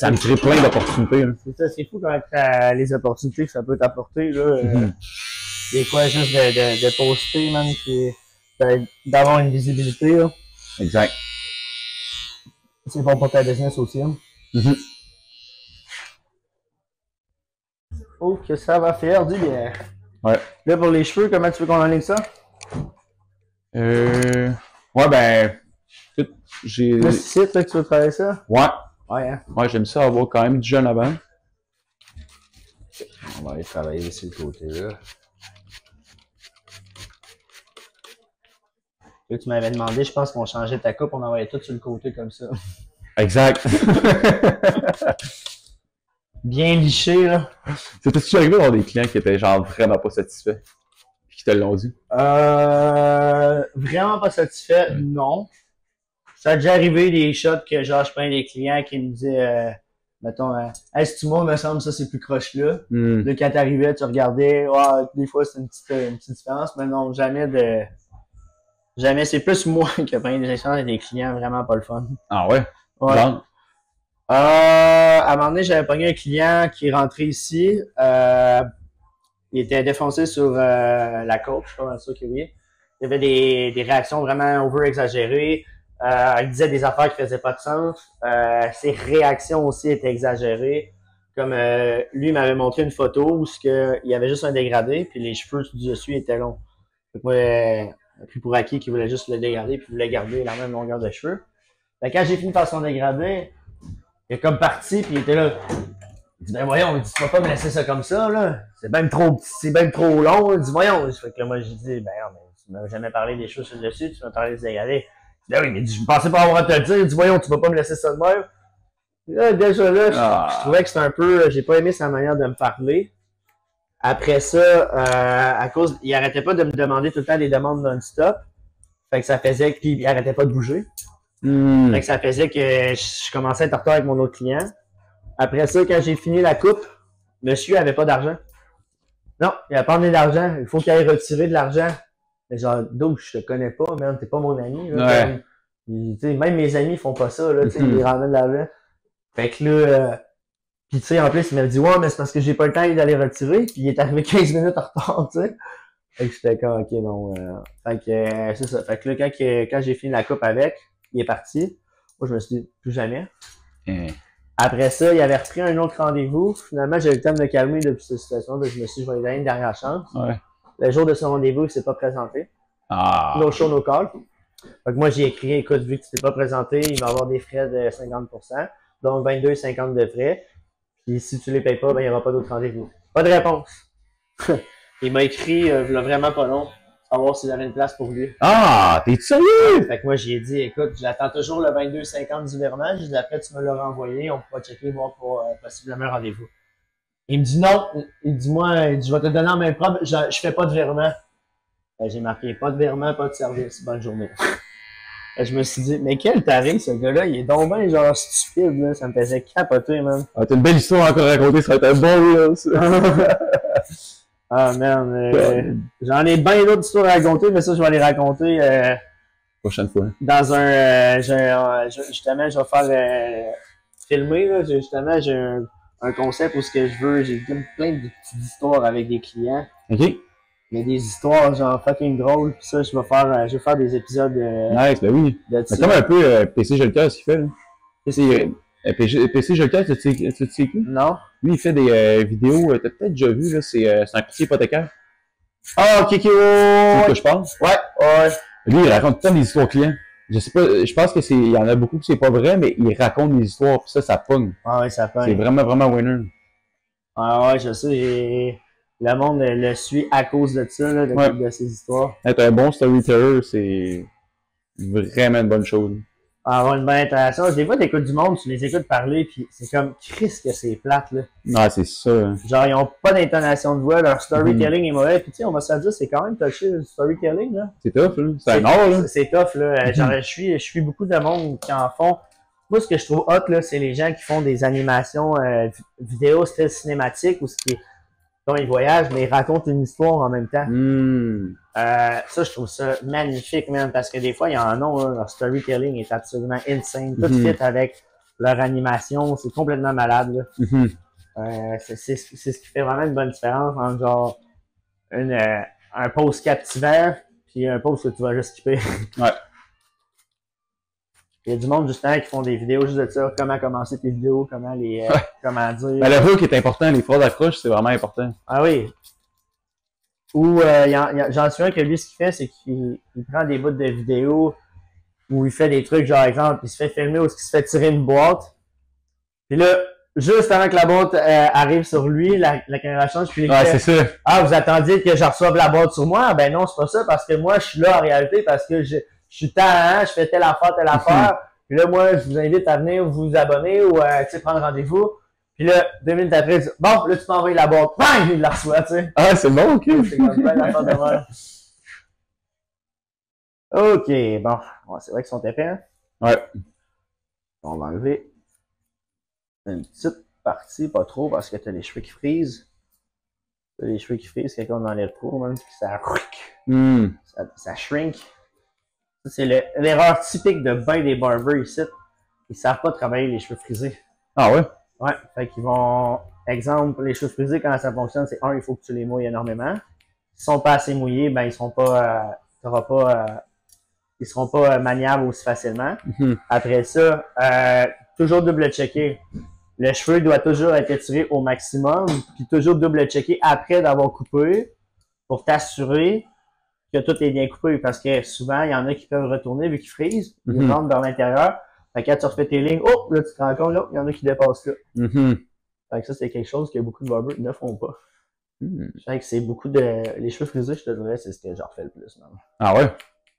Ça me crée plein d'opportunités. C'est ça, c'est fou quand les opportunités que ça peut t'apporter. Des fois, juste de poster, man, puis d'avoir une visibilité. Là. Exact. C'est bon pour ta business aussi. Oh, que ça va faire du bien. Ouais. Là, pour les cheveux, comment tu veux qu'on enligne ça? Ouais, ben. J'ai. Le site, là, que tu veux travailler ça? Ouais. Ouais, hein? Ouais, j'aime ça avoir quand même du jeune avant. On va aller travailler ici le côté là. Là, tu m'avais demandé, je pense qu'on changeait ta coupe, on envoyait tout sur le côté comme ça. Exact. Bien liché, là. C'était-tu arrivé d'avoir des clients qui étaient genre vraiment pas satisfaits? Puis qui te l'ont dit? Vraiment pas satisfait, non. Ça a déjà arrivé des shots que genre je prends des clients qui me disaient mettons hey, si tu m'as, me semble ça c'est plus croche là. Là quand t'arrivais, tu regardais, des fois c'est une petite différence, mais non, jamais, c'est plus moi qui ai pris des échanges avec des clients vraiment pas le fun. Ah ouais? Ouais. Donc. À un moment donné, j'avais pogné un client qui est rentré ici. Il était défoncé sur la côte, je suis pas mal sûr que oui. Il y avait des réactions vraiment over-exagérées. Il disait des affaires qui faisaient pas de sens. Ses réactions aussi étaient exagérées. Comme lui m'avait montré une photo où il y avait juste un dégradé, puis les cheveux du dessus étaient longs. Donc moi, puis pour acquis qu'il voulait juste le dégrader, puis il voulait garder la même longueur de cheveux. Fait que quand j'ai fini par son dégradé, il est comme parti, puis il était là. Il dit, ben voyons, tu vas pas me laisser ça comme ça, là. C'est même trop long. Il dit, voyons. Fait que là, moi, j'ai dit, ben non, mais tu m'as jamais parlé des cheveux sur le dessus, tu m'as parlé des dégradés. Il dit, oui, mais je me pensais pas avoir à te le dire. Il dit, voyons, tu vas pas me laisser ça de même. Là, déjà là, je trouvais que c'était un peu, j'ai pas aimé sa manière de me parler. Après ça, à cause, il arrêtait pas de me demander tout le temps des demandes non-stop. Fait que ça faisait qu'il arrêtait pas de bouger. Fait que ça faisait que je commençais à être en retard avec mon autre client. Après ça, quand j'ai fini la coupe, monsieur avait pas d'argent. Non, il avait pas amené d'argent. Il faut qu'il aille retirer de l'argent. Mais genre, d'où je te connais pas, man, t'es pas mon ami. Là, même mes amis font pas ça, là, ils ramènent de l'argent. Fait que là, puis tu sais, en plus, il m'a dit, ouais, mais c'est parce que j'ai pas le temps d'aller retirer, puis il est arrivé 15 minutes en retard, tu sais. Fait que j'étais comme, ok, non. Fait que c'est ça. Fait que là, quand j'ai fini la coupe avec, il est parti. Moi, je me suis dit, plus jamais. Après ça, il avait repris un autre rendez-vous. Finalement, j'ai eu le temps de me calmer depuis cette situation. Donc, je me suis dit, je vais lui donner une dernière chance. Ouais. Le jour de son rendez-vous, il s'est pas présenté. No show, no call. Donc, moi, j'ai écrit, écoute, vu que tu t'es pas présenté, il va y avoir des frais de 50%. Donc, 22,50 de frais. Puis, si tu les payes pas, ben, il n'y aura pas d'autre rendez-vous. Pas de réponse. Il m'a écrit, vraiment pas long, savoir s'il avait une place pour lui. Ah, t'es sérieux? Fait que moi, j'ai dit, écoute, j'attends toujours le 22,50 d'hivernage. Après, tu me l'as renvoyé. On pourra checker, voir pour possiblement un rendez-vous. Il me dit non. Il dit, moi, il dit, je vais te donner en main propre, je fais pas de virement. J'ai marqué, pas de virement, pas de service. Bonne journée. Je me suis dit, mais quel taré, ce gars-là, il est donc ben genre stupide, là. Ça me faisait capoter, man. Ah, t'as une belle histoire encore à raconter, ça va être un bon reel, ça. Ah, man. J'en ai bien d'autres histoires à raconter, mais ça, je vais les raconter Prochaine fois. dans un... justement, je vais faire filmer, là. Justement, j'ai un concept où ce que je veux, j'ai plein de petites histoires avec des clients. OK. Il y a des histoires genre fucking drôles, pis ça, je vais faire des épisodes Nice, ben oui. de C'est comme un peu PC Jolka, ce qu'il fait, là. PC Jolka, tu sais qui? Non? Lui, il fait des vidéos, t'as peut-être déjà vu, là, c'est un courtier hypothécaire. Ah, ok, C'est ce que je pense. ouais. Lui, il raconte tant des histoires clients. Je sais pas, je pense que il y en a beaucoup que c'est pas vrai, mais il raconte des histoires, pis ça pogne. Ah ouais, ça C'est fait. vraiment, vraiment winner. Ah ouais, je sais, le monde le suit à cause de ça, là, de ces histoires. Être un bon storyteller, c'est vraiment une bonne chose. Avoir une bonne interaction. Des fois, t'écoutes du monde, tu les écoutes parler, puis c'est comme, Chris, que c'est plate, là. Ah, c'est ça. Genre, ils ont pas d'intonation de voix, leur storytelling est mauvais, puis tu sais, on va se le dire, c'est quand même touché, le storytelling, là. C'est tough, là. C'est un art, là. C'est tough, là. Genre, je suis beaucoup de monde qui en font. Moi, ce que je trouve hot, là, c'est les gens qui font des animations vidéo style cinématique, ou ce qui dont ils voyagent, mais ils racontent une histoire en même temps. Ça, je trouve ça magnifique, man, parce que des fois, il y en a, là, leur storytelling est absolument insane. Tout fit avec leur animation, c'est complètement malade, là. C'est ce qui fait vraiment une bonne différence entre genre un post captivant puis un post que tu vas juste skipper. Ouais. Il y a du monde justement qui font des vidéos juste de ça, comment commencer tes vidéos, comment les comment dire. Ben, le hook est important, les phrases d'accroche, c'est vraiment important. Ah oui. Ou j'en suis un que lui, ce qu'il fait, c'est qu'il prend des bouts de vidéos où il fait des trucs, genre exemple, il se fait filmer ou il se fait tirer une boîte. Puis là, juste avant que la boîte arrive sur lui, la caméra change, puis il fait, c'est ça. Ah, vous attendiez que je reçoive la boîte sur moi? Ben non, c'est pas ça, parce que moi, je suis là en réalité, parce que je suis talent, je fais telle affaire. Puis là, moi, je vous invite à venir vous abonner ou tu sais, prendre rendez-vous. Puis là, 2 minutes après, il dit, bon, là, tu m'envoies la boîte. Bang! Il la reçoit, tu sais. Ah, c'est bon, ok. C'est comme plein d'affaires de mal. Ok, bon, c'est vrai qu'ils sont épais, hein? Ouais. On va enlever une petite partie, pas trop, parce que t'as les cheveux qui frisent. T'as les cheveux qui frisent, quelqu'un on enlève trop, même, puis ça shrink. Ça, c'est l'erreur typique de ben des barbers ici. Ils savent pas travailler les cheveux frisés. Ah ouais? Ouais, fait qu'ils vont... Exemple, les cheveux frisés, comment ça fonctionne, c'est il faut que tu les mouilles énormément. S'ils sont pas assez mouillés, ben ils seront pas... ils seront pas maniables aussi facilement. Après ça, toujours double-checker. Le cheveu doit toujours être étiré au maximum, puis toujours double-checker après d'avoir coupé pour t'assurer que tout est bien coupé, parce que souvent, il y en a qui peuvent retourner vu qu'ils frisent, ils rentrent dans l'intérieur. Fait que quand tu refais tes lignes, oh, là, tu te rends compte, là, il y en a qui dépassent là. Fait que ça, c'est quelque chose que beaucoup de barbers ne font pas. Fait que c'est beaucoup de... Les cheveux frisés, je te dirais, c'est ce que j'en refais le plus, même. Ah ouais?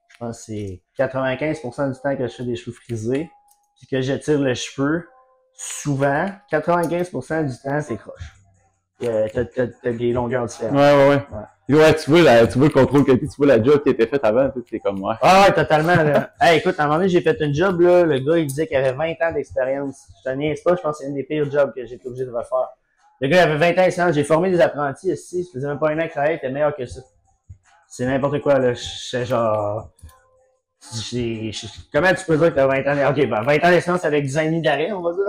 Je pense que c'est 95% du temps que je fais des cheveux frisés, puis que j'étire le cheveu, souvent, 95% du temps, c'est croche. T'as des longueurs différentes. Ouais, tu vois le contrôle qualité, tu vois la job qui a été faite avant, c'est comme moi. Ah ouais, totalement, là. Hey, écoute, à un moment donné, j'ai fait une job, là, le gars, il disait qu'il avait 20 ans d'expérience. Je te niaise pas, je pense que c'est une des pires jobs que j'ai été obligé de refaire. Le gars, il avait 20 ans d'expérience, j'ai formé des apprentis ici, ça faisait même pas un an que ça allait, il était meilleur que ça. C'est n'importe quoi, là. C'est genre... Comment tu peux dire que t'as 20 ans? Ok, ben 20 ans d'expérience avec 10 ans et demi d'arrêt, on va dire.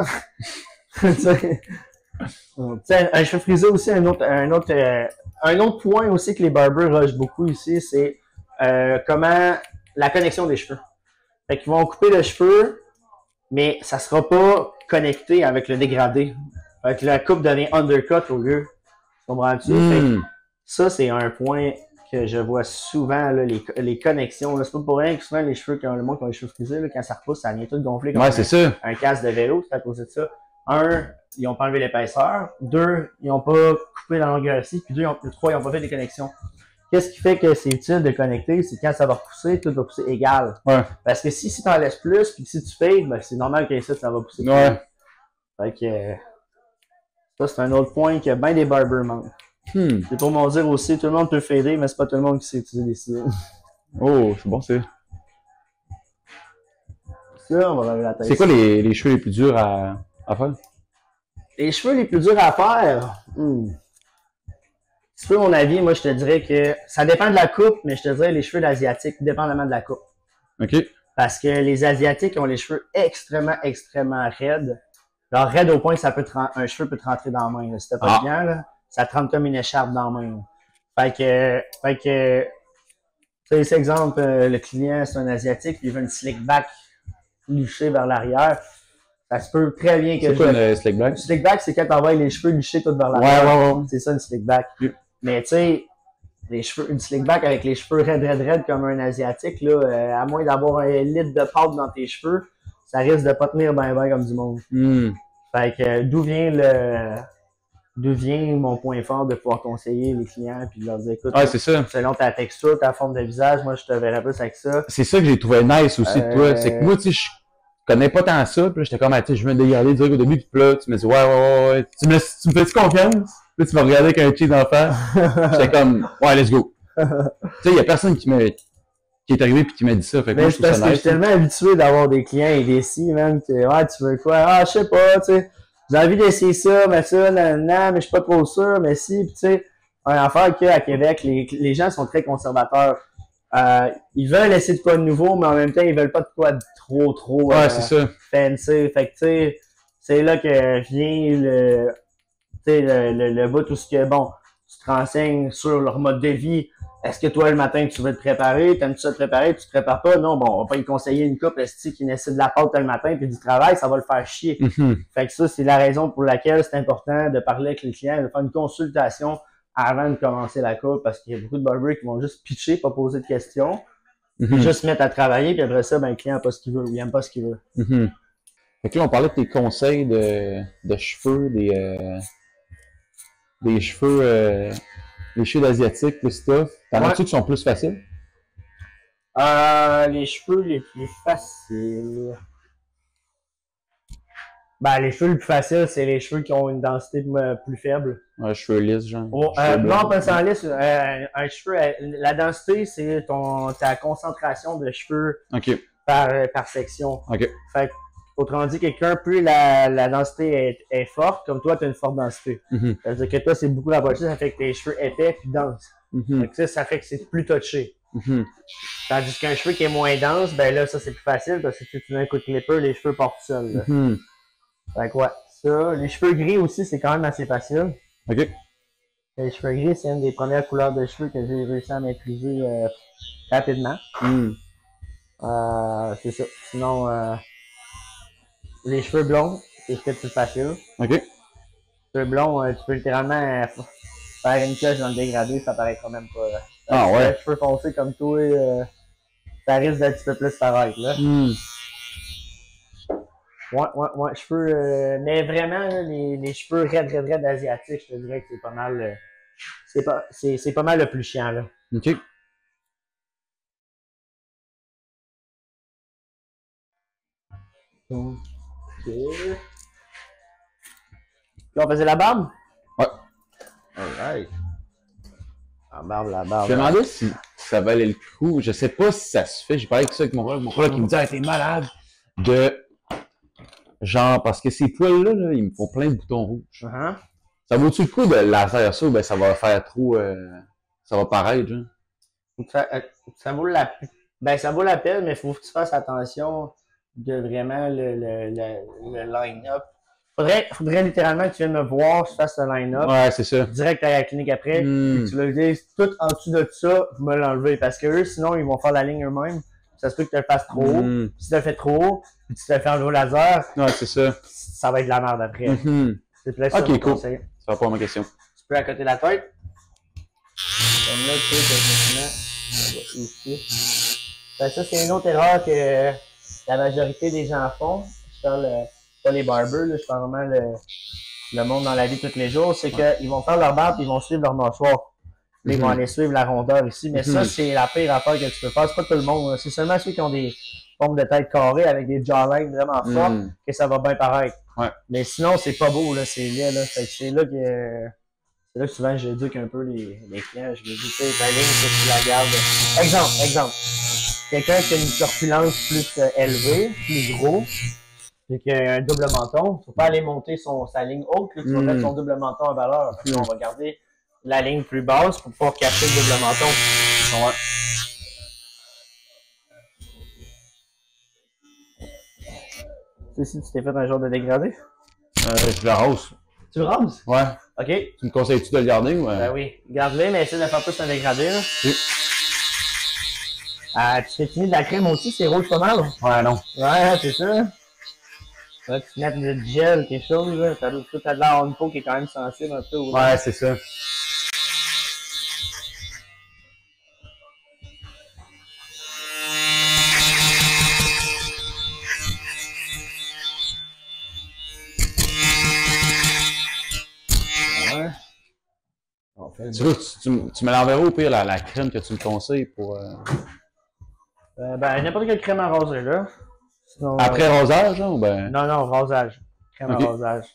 T'sais, un cheveu frisé aussi, un autre point aussi que les barbers rushent beaucoup ici, c'est comment la connexion des cheveux. Fait qu'ils vont couper le cheveu, mais ça sera pas connecté avec le dégradé. Fait que la coupe devient undercut au lieu. Tu comprends-tu? Ça, c'est un point que je vois souvent, là, les connexions. C'est pas pour rien que souvent les cheveux, le monde qui a les cheveux frisés, là, quand ça repousse, ça vient tout gonfler comme un casque de vélo, c'est à cause de ça. Un, ils ont pas enlevé l'épaisseur. Deux, ils ont pas coupé la longueur ici. Puis trois, ils ont pas fait des connexions. Qu'est-ce qui fait que c'est utile de connecter? C'est quand ça va repousser, tout va pousser égal. Parce que si t'en laisses plus, puis si tu fades, ben c'est normal qu'ici, ça va pousser plus. Fait que Ça, c'est un autre point que bien des barbers manquent. C'est pour m'en dire aussi, tout le monde peut fader, mais c'est pas tout le monde qui sait utiliser les ciseaux. Oh, c'est bon, c'est. Ça, on va laver la tête. C'est quoi les cheveux les plus durs à faire? Les cheveux les plus durs à faire? Si tu veux mon avis, moi je te dirais que ça dépend de la coupe, mais je te dirais les cheveux d'Asiatiques, dépendamment de la coupe. OK. Parce que les Asiatiques ont les cheveux extrêmement, extrêmement raides. Alors raide au point que un cheveu peut te rentrer dans la main. Là. Si t'as pas de gants, là, ça te rentre comme une écharpe dans la main. Là. Fait que, tu sais, cet exemple, le client, c'est un Asiatique, il veut une slick back lichée vers l'arrière. Ça se peut très bien que c'est quoi une slick back? Une slick back, c'est quand t'envoies les cheveux lichés tout vers l'arrière. Ouais. C'est ça, une slick back. Mais tu sais, une slick back avec les cheveux raides comme un Asiatique, là, à moins d'avoir un litre de pâte dans tes cheveux, ça risque de pas tenir ben comme du monde. Fait que d'où vient mon point fort de pouvoir conseiller les clients puis de leur dire écoute, c'est ça. Selon ta texture, ta forme de visage, moi je te verrais plus avec ça. C'est ça que j'ai trouvé nice aussi de toi. C'est que moi, tu sais, je connais pas tant ça, puis là, j'étais comme, tu sais, je viens de regarder direct au début, puis là, tu me dis, ouais. Tu me fais-tu confiance? Puis tu m'as regardé avec un cheese en face. J'étais comme, ouais, let's go. Tu sais, il y a personne qui est arrivé puis qui m'a dit ça. Fait que moi, je trouve ça nice. Je suis tellement habitué d'avoir des clients indécis, man, que, ouais, tu veux quoi? Ah, je sais pas, tu sais. J'ai envie d'essayer ça, mais ça, mais je suis pas trop sûr, mais si, tu sais, une affaire qu'à Québec, les gens sont très conservateurs. Ils veulent essayer de quoi de nouveau, mais en même temps, ils veulent pas de quoi de trop c'est ça. Fancy. Fait que, tu sais, c'est là que vient le bout où ce que, bon, tu te renseignes sur leur mode de vie. Est-ce que toi, le matin, tu veux te préparer? T'aimes-tu ça te préparer? Tu te prépares pas? Non, bon, on va pas lui conseiller une coupe qui nécessite de la pâte le matin puis du travail, ça va le faire chier. Fait que ça, c'est la raison pour laquelle c'est important de parler avec les clients, de faire une consultation avant de commencer la coupe, parce qu'il y a beaucoup de barbers qui vont juste pitcher, pas poser de questions, puis juste se mettre à travailler, puis après ça, ben, le client n'a pas ce qu'il veut, ou il aime pas ce qu'il veut. Fait que là, on parlait de tes conseils de cheveux, des cheveux, les cheveux d'asiatiques, tout stuff. T'en as-tu qui sont plus faciles? Les cheveux les plus faciles. Ben, les cheveux les plus faciles, c'est les cheveux qui ont une densité plus faible. Ouais, cheveux lisses, genre. Non, pas sans lisse. Un cheveu, la densité, c'est ta concentration de cheveux par section. Fait que, autrement dit, plus la densité est forte, comme toi, tu as une forte densité. Ça veut dire que toi, c'est beaucoup la voltige, ça fait que tes cheveux épais puis denses. Ça fait que c'est plus touché. Tandis qu'un cheveu qui est moins dense, ben là, ça, c'est plus facile parce que si tu mets un coup de clipper, les cheveux partent tout seuls. Fait que ouais, ça. Les cheveux gris aussi, c'est quand même assez facile. Les cheveux gris, c'est une des premières couleurs de cheveux que j'ai réussi à maîtriser rapidement. C'est ça. Sinon, les cheveux blonds, c'est peut-être plus facile. Les cheveux blonds, tu peux littéralement faire une coche dans le dégradé, ça paraît quand même pas. Les cheveux foncés comme toi, ça risque d'être un petit peu plus pareil, là. Ouais, cheveux, mais vraiment, là, les cheveux raides asiatiques, je te dirais que c'est pas mal, c'est pas mal le plus chiant, là. Puis on faisait la barbe? Ouais. Alright. La barbe. Je me demandais si ça valait le coup. Je sais pas si ça se fait. J'ai parlé avec ça avec mon frère qui me dit, t'es malade. Genre, parce que ces poils-là, ils me font plein de boutons rouges. Ça vaut-tu le coup de laser ça ou ben ça va faire trop. Ça va paraître, genre? Ça vaut la peine. Ben, ça vaut la peine, mais il faut que tu fasses attention de vraiment le line-up. Faudrait littéralement que tu viennes me voir, je fasse le line-up. Ouais, c'est ça. Direct à la clinique après. Et que tu leur dises tout en dessous de ça, vous me l'enlevez. Parce que eux, sinon, ils vont faire la ligne eux-mêmes. Ça se peut que tu le fasses trop haut. Si tu le fais trop haut, puis tu te le fais enlever au laser. Ouais, c'est ça. Ça va être de la merde après. C'est plus ça. Ok, cool. Ça va pas ma question. Tu peux à côté de la tête. Comme là, tu sais, ici. Ben, ça, c'est une autre erreur que la majorité des gens font. Je parle pas les barbers, là, je parle vraiment le monde dans la vie tous les jours. C'est qu'ils vont faire leur barbe et ils vont suivre leur mâchoire. Ils vont aller suivre la rondeur ici. Mais ça, c'est la pire affaire que tu peux faire. C'est pas tout le monde. C'est seulement ceux qui ont des formes de tête carrées avec des jawlines vraiment fortes que ça va bien paraître. Ouais. Mais sinon, c'est pas beau, là, c'est laid, là. Fait que c'est là que souvent j'éduque un peu les clients. Je leur dis, tu sais, ta ligne, que tu la gardes. Exemple. Quelqu'un qui a une corpulence plus élevée, plus gros, et qui a un double menton, faut pas aller monter sa ligne haute, là, tu vas mettre son double menton en valeur. Fait que là, on va garder la ligne plus basse pour pouvoir cacher le double menton. Ouais. Tu sais, si tu t'es fait un genre de dégradé? Je la rose. Tu le rases? Ouais. OK. Tu me conseilles-tu de le garder ou? Ben oui. Garde-le, mais essaie de faire plus un dégradé, là. Oui. Tu t'es fini de la crème aussi, c'est rouge pas mal. Ouais, non. Ouais, c'est ça. Là, tu mets du gel, quelque chose, là. T'as de l'air en une peau qui est quand même sensible un peu. Ouais, c'est ça. Ouais. Tu veux, tu me l'enverras au pire, la crème que tu me conseilles pour. Ben, n'importe quelle crème à raser, là. Sinon, Après rosage, hein, ou ben. Non, rasage. Crème à rasage.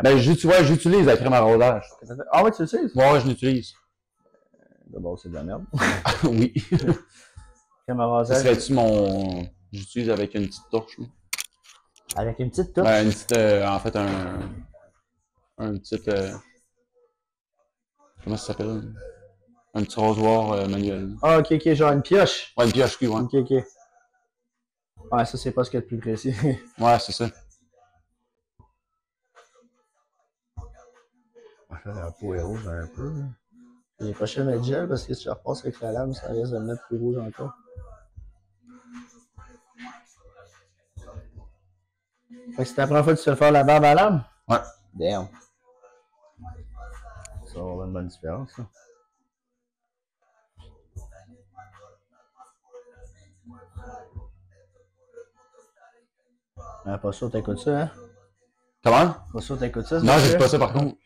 Ben, j'utilise la crème à rosage. Ah ouais, tu le sais? Ouais, je l'utilise. D'abord, c'est de la merde. Oui. Crème à Ça rasage. serait-tu mon. J'utilise avec une petite torche, là. Avec une petite touche? Ben, une petite. En fait, un petit. Comment ça s'appelle? Un petit rasoir manuel. Ah, ok, genre une pioche. Ouais, une pioche cul, ouais. Ok. Ouais, ça, c'est pas ce qu'il y a de plus précis. Ouais, c'est ça. La peau est rouge un peu. Il est pas cher de mettre gel parce que si tu repasses avec la lame, ça risque de le mettre plus rouge encore. Fait que c'est la première fois que tu te fais faire la barbe à lame? Ouais. Damn. Ça va avoir une bonne différence, ça. Ah, pas sûr, t'écoutes ça, hein? Comment? Pas sûr, t'écoutes ça? Non, j'écoute pas ça par contre.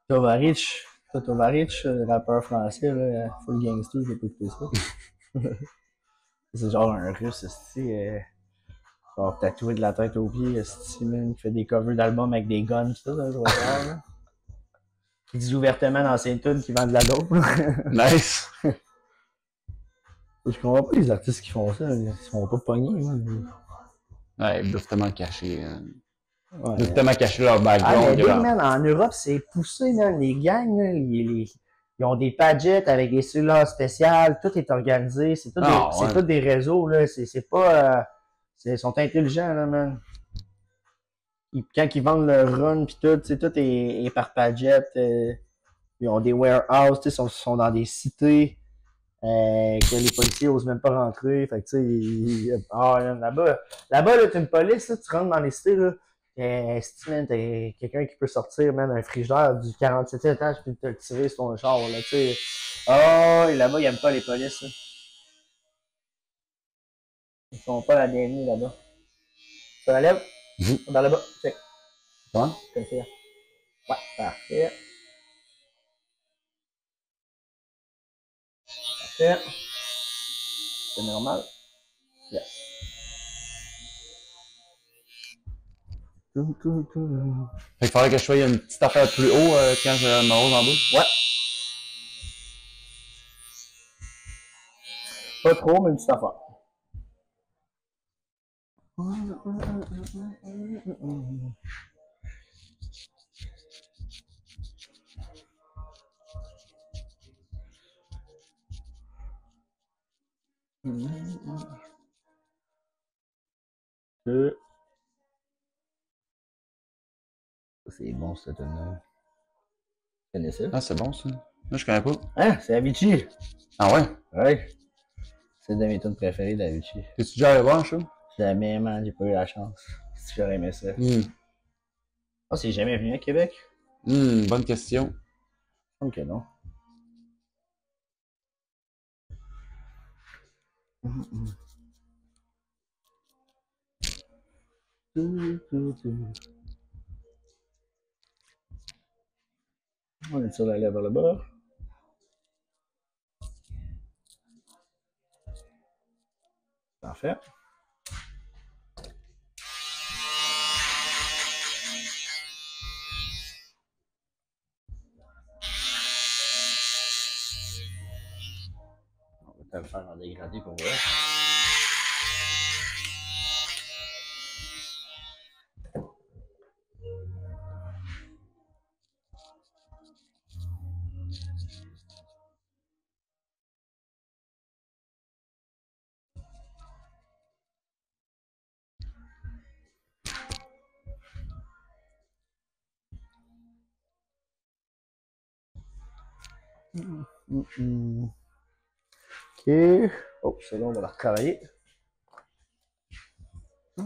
Tovarich, rappeur français, là, full gangster, j'ai pas écouté ça. C'est genre un russe, genre tatoué de la tête aux pieds, man, qui fait des covers d'albums avec des guns, tout ça, je vois ça, là. Qui dit ouvertement dans ses tunes qu'il vend de la dope. Nice! Je comprends pas les artistes qui font ça, ils se font pas pogner, man. Ouais, ils doivent tellement cacher. Ouais. Ils doivent tellement cacher leur Ah, background. mais man, en Europe, c'est poussé, man. Les gangs, là, ils ont des padgets avec des cellulaires spéciales, tout est organisé, c'est tout des réseaux, là. C'est pas. Ils sont intelligents, là, man. Quand ils vendent leur run pis tout, tout est par padget. Ils ont des warehouses, sont dans des cités que les policiers osent même pas rentrer. Fait que tu sais, là-bas, là, t'as une police, là, tu rentres dans les cités, là. T'as quelqu'un qui peut sortir, man, un frigidaire du 47e étage puis te le tirer sur ton char, là, tu sais. Oh, là-bas, ils aiment pas les polices, là. Ils font pas la bienvenue, là-bas. Ça lève? Dans là-bas, check. Comment? Comme ça. Ouais, parfait. Parfait. C'est normal. Yes. Fait qu'il faudrait que je sois une petite affaire plus haut quand je me rose en bas. Ouais. Pas trop, mais une petite affaire. C'est bon, cette tune-là. Tu connais ça? Ah, c'est bon ça. Moi, je connais pas. Hein? C'est Avicii. Ah ouais? Ouais. C'est une de mes tunes préférées d'Avicii. T'es-tu déjà allé voir, ça? Jamais, man, j'ai pas eu la chance. Si j'aurais aimé ça. Oh, c'est jamais venu à Québec? Bonne question. Ok, non. On est sur la lèvre là-bas. Parfait. dégradé pour voir. Ok. Oh, c'est là, on va la retravailler. Je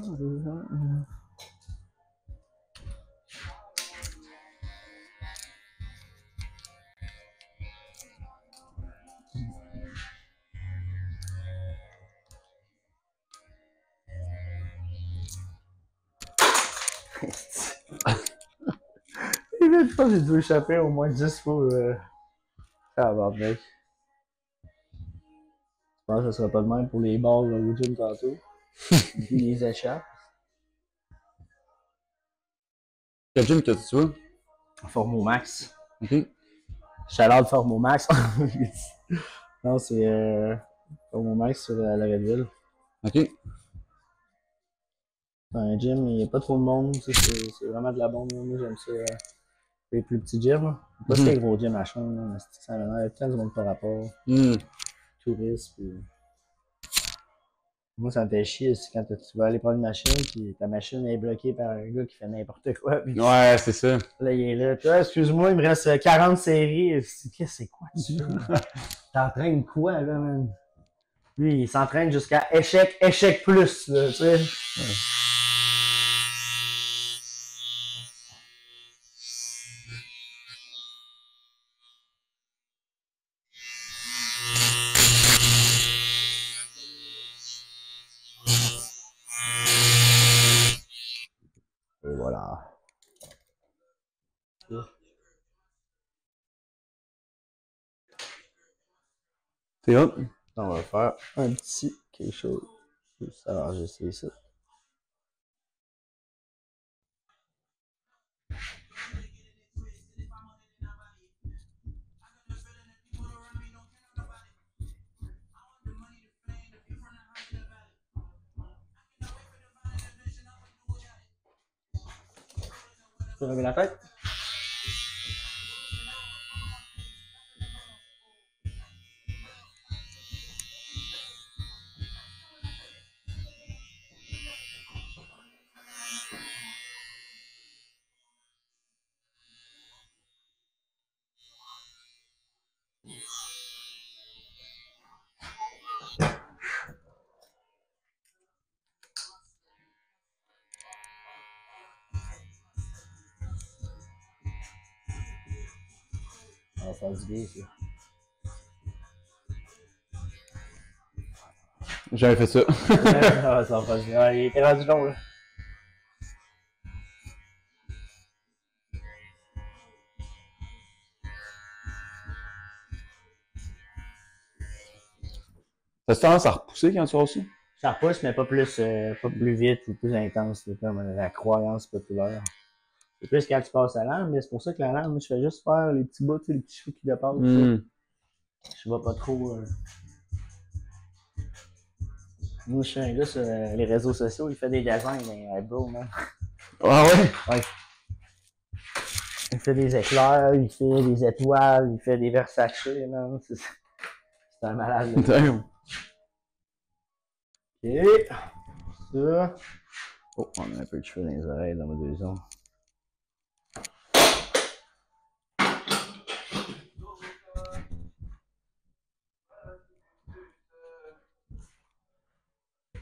pense que j'ai dû échapper au moins 10 fois. Ah, bordel. Je pense que ce sera pas le même pour les balles au gym tantôt. Puis les échappes. Quel gym que tu vois? Formomax. Ok. Chaleur Formomax. Non, c'est Formomax sur la Red-Ville. Ok. C'est un gym, il n'y a pas trop de monde. C'est vraiment de la bombe. Moi, j'aime ça. Les plus petits gyms. Pas ces gros gyms à chaîne. Mais ça a l'air plein de monde par rapport. Touristes. Puis... Moi, ça me fait chier c'est quand tu vas aller prendre une machine, puis ta machine est bloquée par un gars qui fait n'importe quoi. Puis Ouais, c'est ça. là, il est là. Puis, excuse-moi, il me reste 40 séries. Qu'est-ce que c'est quoi, tu t'entraînes quoi, là, man? Lui, il s'entraîne jusqu'à échec, échec plus, là, tu sais. Ouais. Et voilà. C'est hot. On va faire un petit quelque chose. Alors, j'essaie ça. Tu peux lever la tête? On va faire du bien, ça. J'avais fait ça. Ça va faire du bien. Il était rendu long, là. Ça se tendance à repousser quand tu as aussi? Ça repousse, mais pas plus vite ou plus intense. C'est comme la croyance populaire. C'est plus quand tu passes à l'âme, mais c'est pour ça que la lame, moi, je fais juste faire les petits bouts, les petits cheveux qui dépassent. Je vais pas trop. Moi, je suis un gars sur les réseaux sociaux, il fait des dessins, mais bro, man. Ah ouais? Ouais. Il fait des éclairs, il fait des étoiles, il fait des Versace, man. C'est un malade. Damn. Ok. Ça. Oh, on a un peu de cheveux dans les oreilles dans mes deux ongles.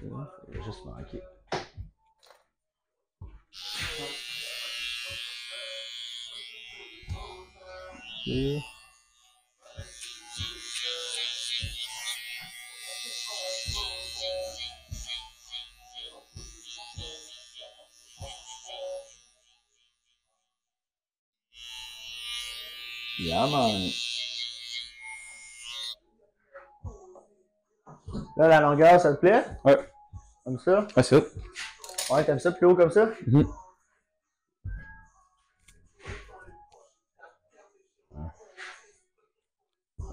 Il va juste manquer. Okay. Yeah, man. Là, la longueur, ça te plaît? Ouais. Comme ça? Ah, c'est hot. Ouais, t'aimes ça plus haut comme ça?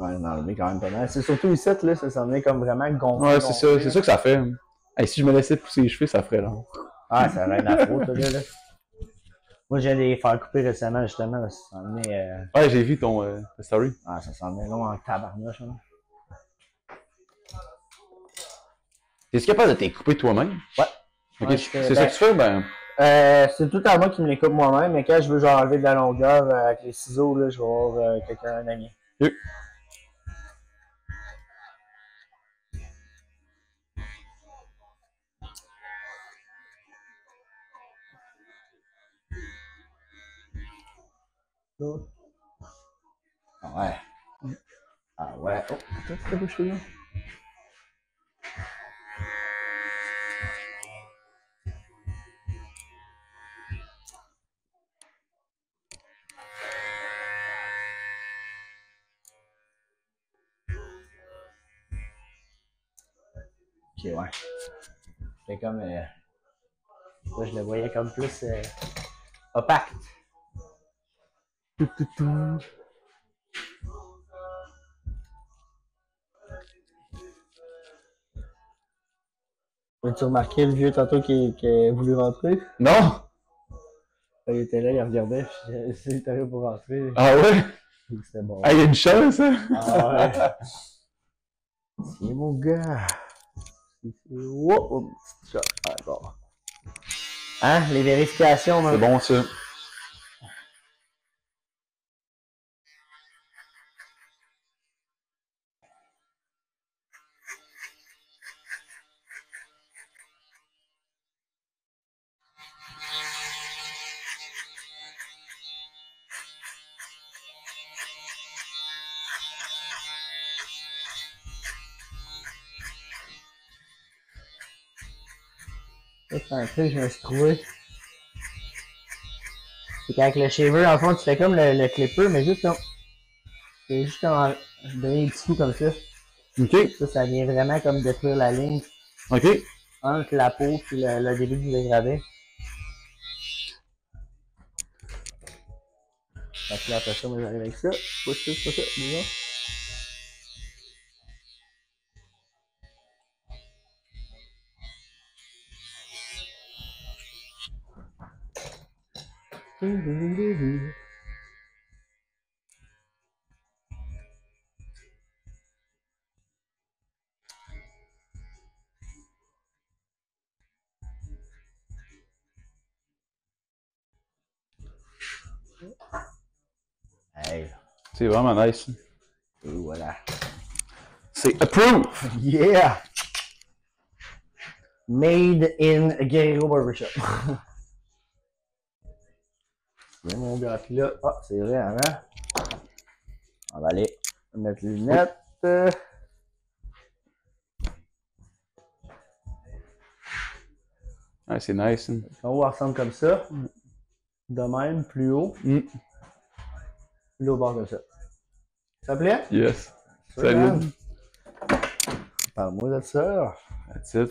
Ouais, d'enlever quand même pas mal. C'est surtout ici, là, ça s'en est comme vraiment gonflé. Ouais, c'est ça. C'est ça que ça fait. Hey, si je me laissais pousser les cheveux, ça ferait là. Ah, ça a rien à foutre, là. Moi, je viens de les faire couper récemment, justement. Là, ça s'en est. Ouais, j'ai vu ton ta story. Ah, ça s'en est long en tabarnouche, hein. T'es-tu capable de t'es couper toi-même? Ouais. Ok, Ouais, c'est ça que tu fais? Ben. C'est tout à moi qui me les coupe moi-même, mais quand je veux genre enlever de la longueur avec les ciseaux, là, je vais avoir quelqu'un, un ami. Oui. Ah ouais. Ah ouais. Oh, attends, c'est pas cheveux là. Ok, ouais. C'était comme. Là, je le voyais comme plus opaque. Tout. As-tu remarqué le vieux tantôt qui a voulu rentrer? Non! Il était là, il regardait, puis il était là pour rentrer. Ah ouais? C'était bon. Ah, il y a une chance, hein? Ah ouais. C'est mon gars. Wow, petit chat. Ah, bon. Hein, les vérifications, C'est bon, ça. Ça, c'est un truc que je me suis trouvé. C'est qu'avec le shaver, en fond, tu fais comme le clipper, mais juste comme. C'est juste comme donner des petits coups comme ça. Ok. Ça vient vraiment comme détruire la ligne Ok. entre la peau et le début du dégradé. Fait que là, après ça, moi, j'arrive avec ça. Pas ça, déjà. Hey. C'est vraiment nice. Et voilà. C'est approved! Yeah! Made in Guerrero Barbershop. C'est mon gars. Puis là, ah, c'est vrai, hein? On va aller mettre les lunettes. Ouais, c'est nice. Hein? On va ressemble comme ça. De même, plus haut. Puis là, au bord comme ça. Ça te plaît? Yes. Salut. Salut. Parle-moi de ça. That's it.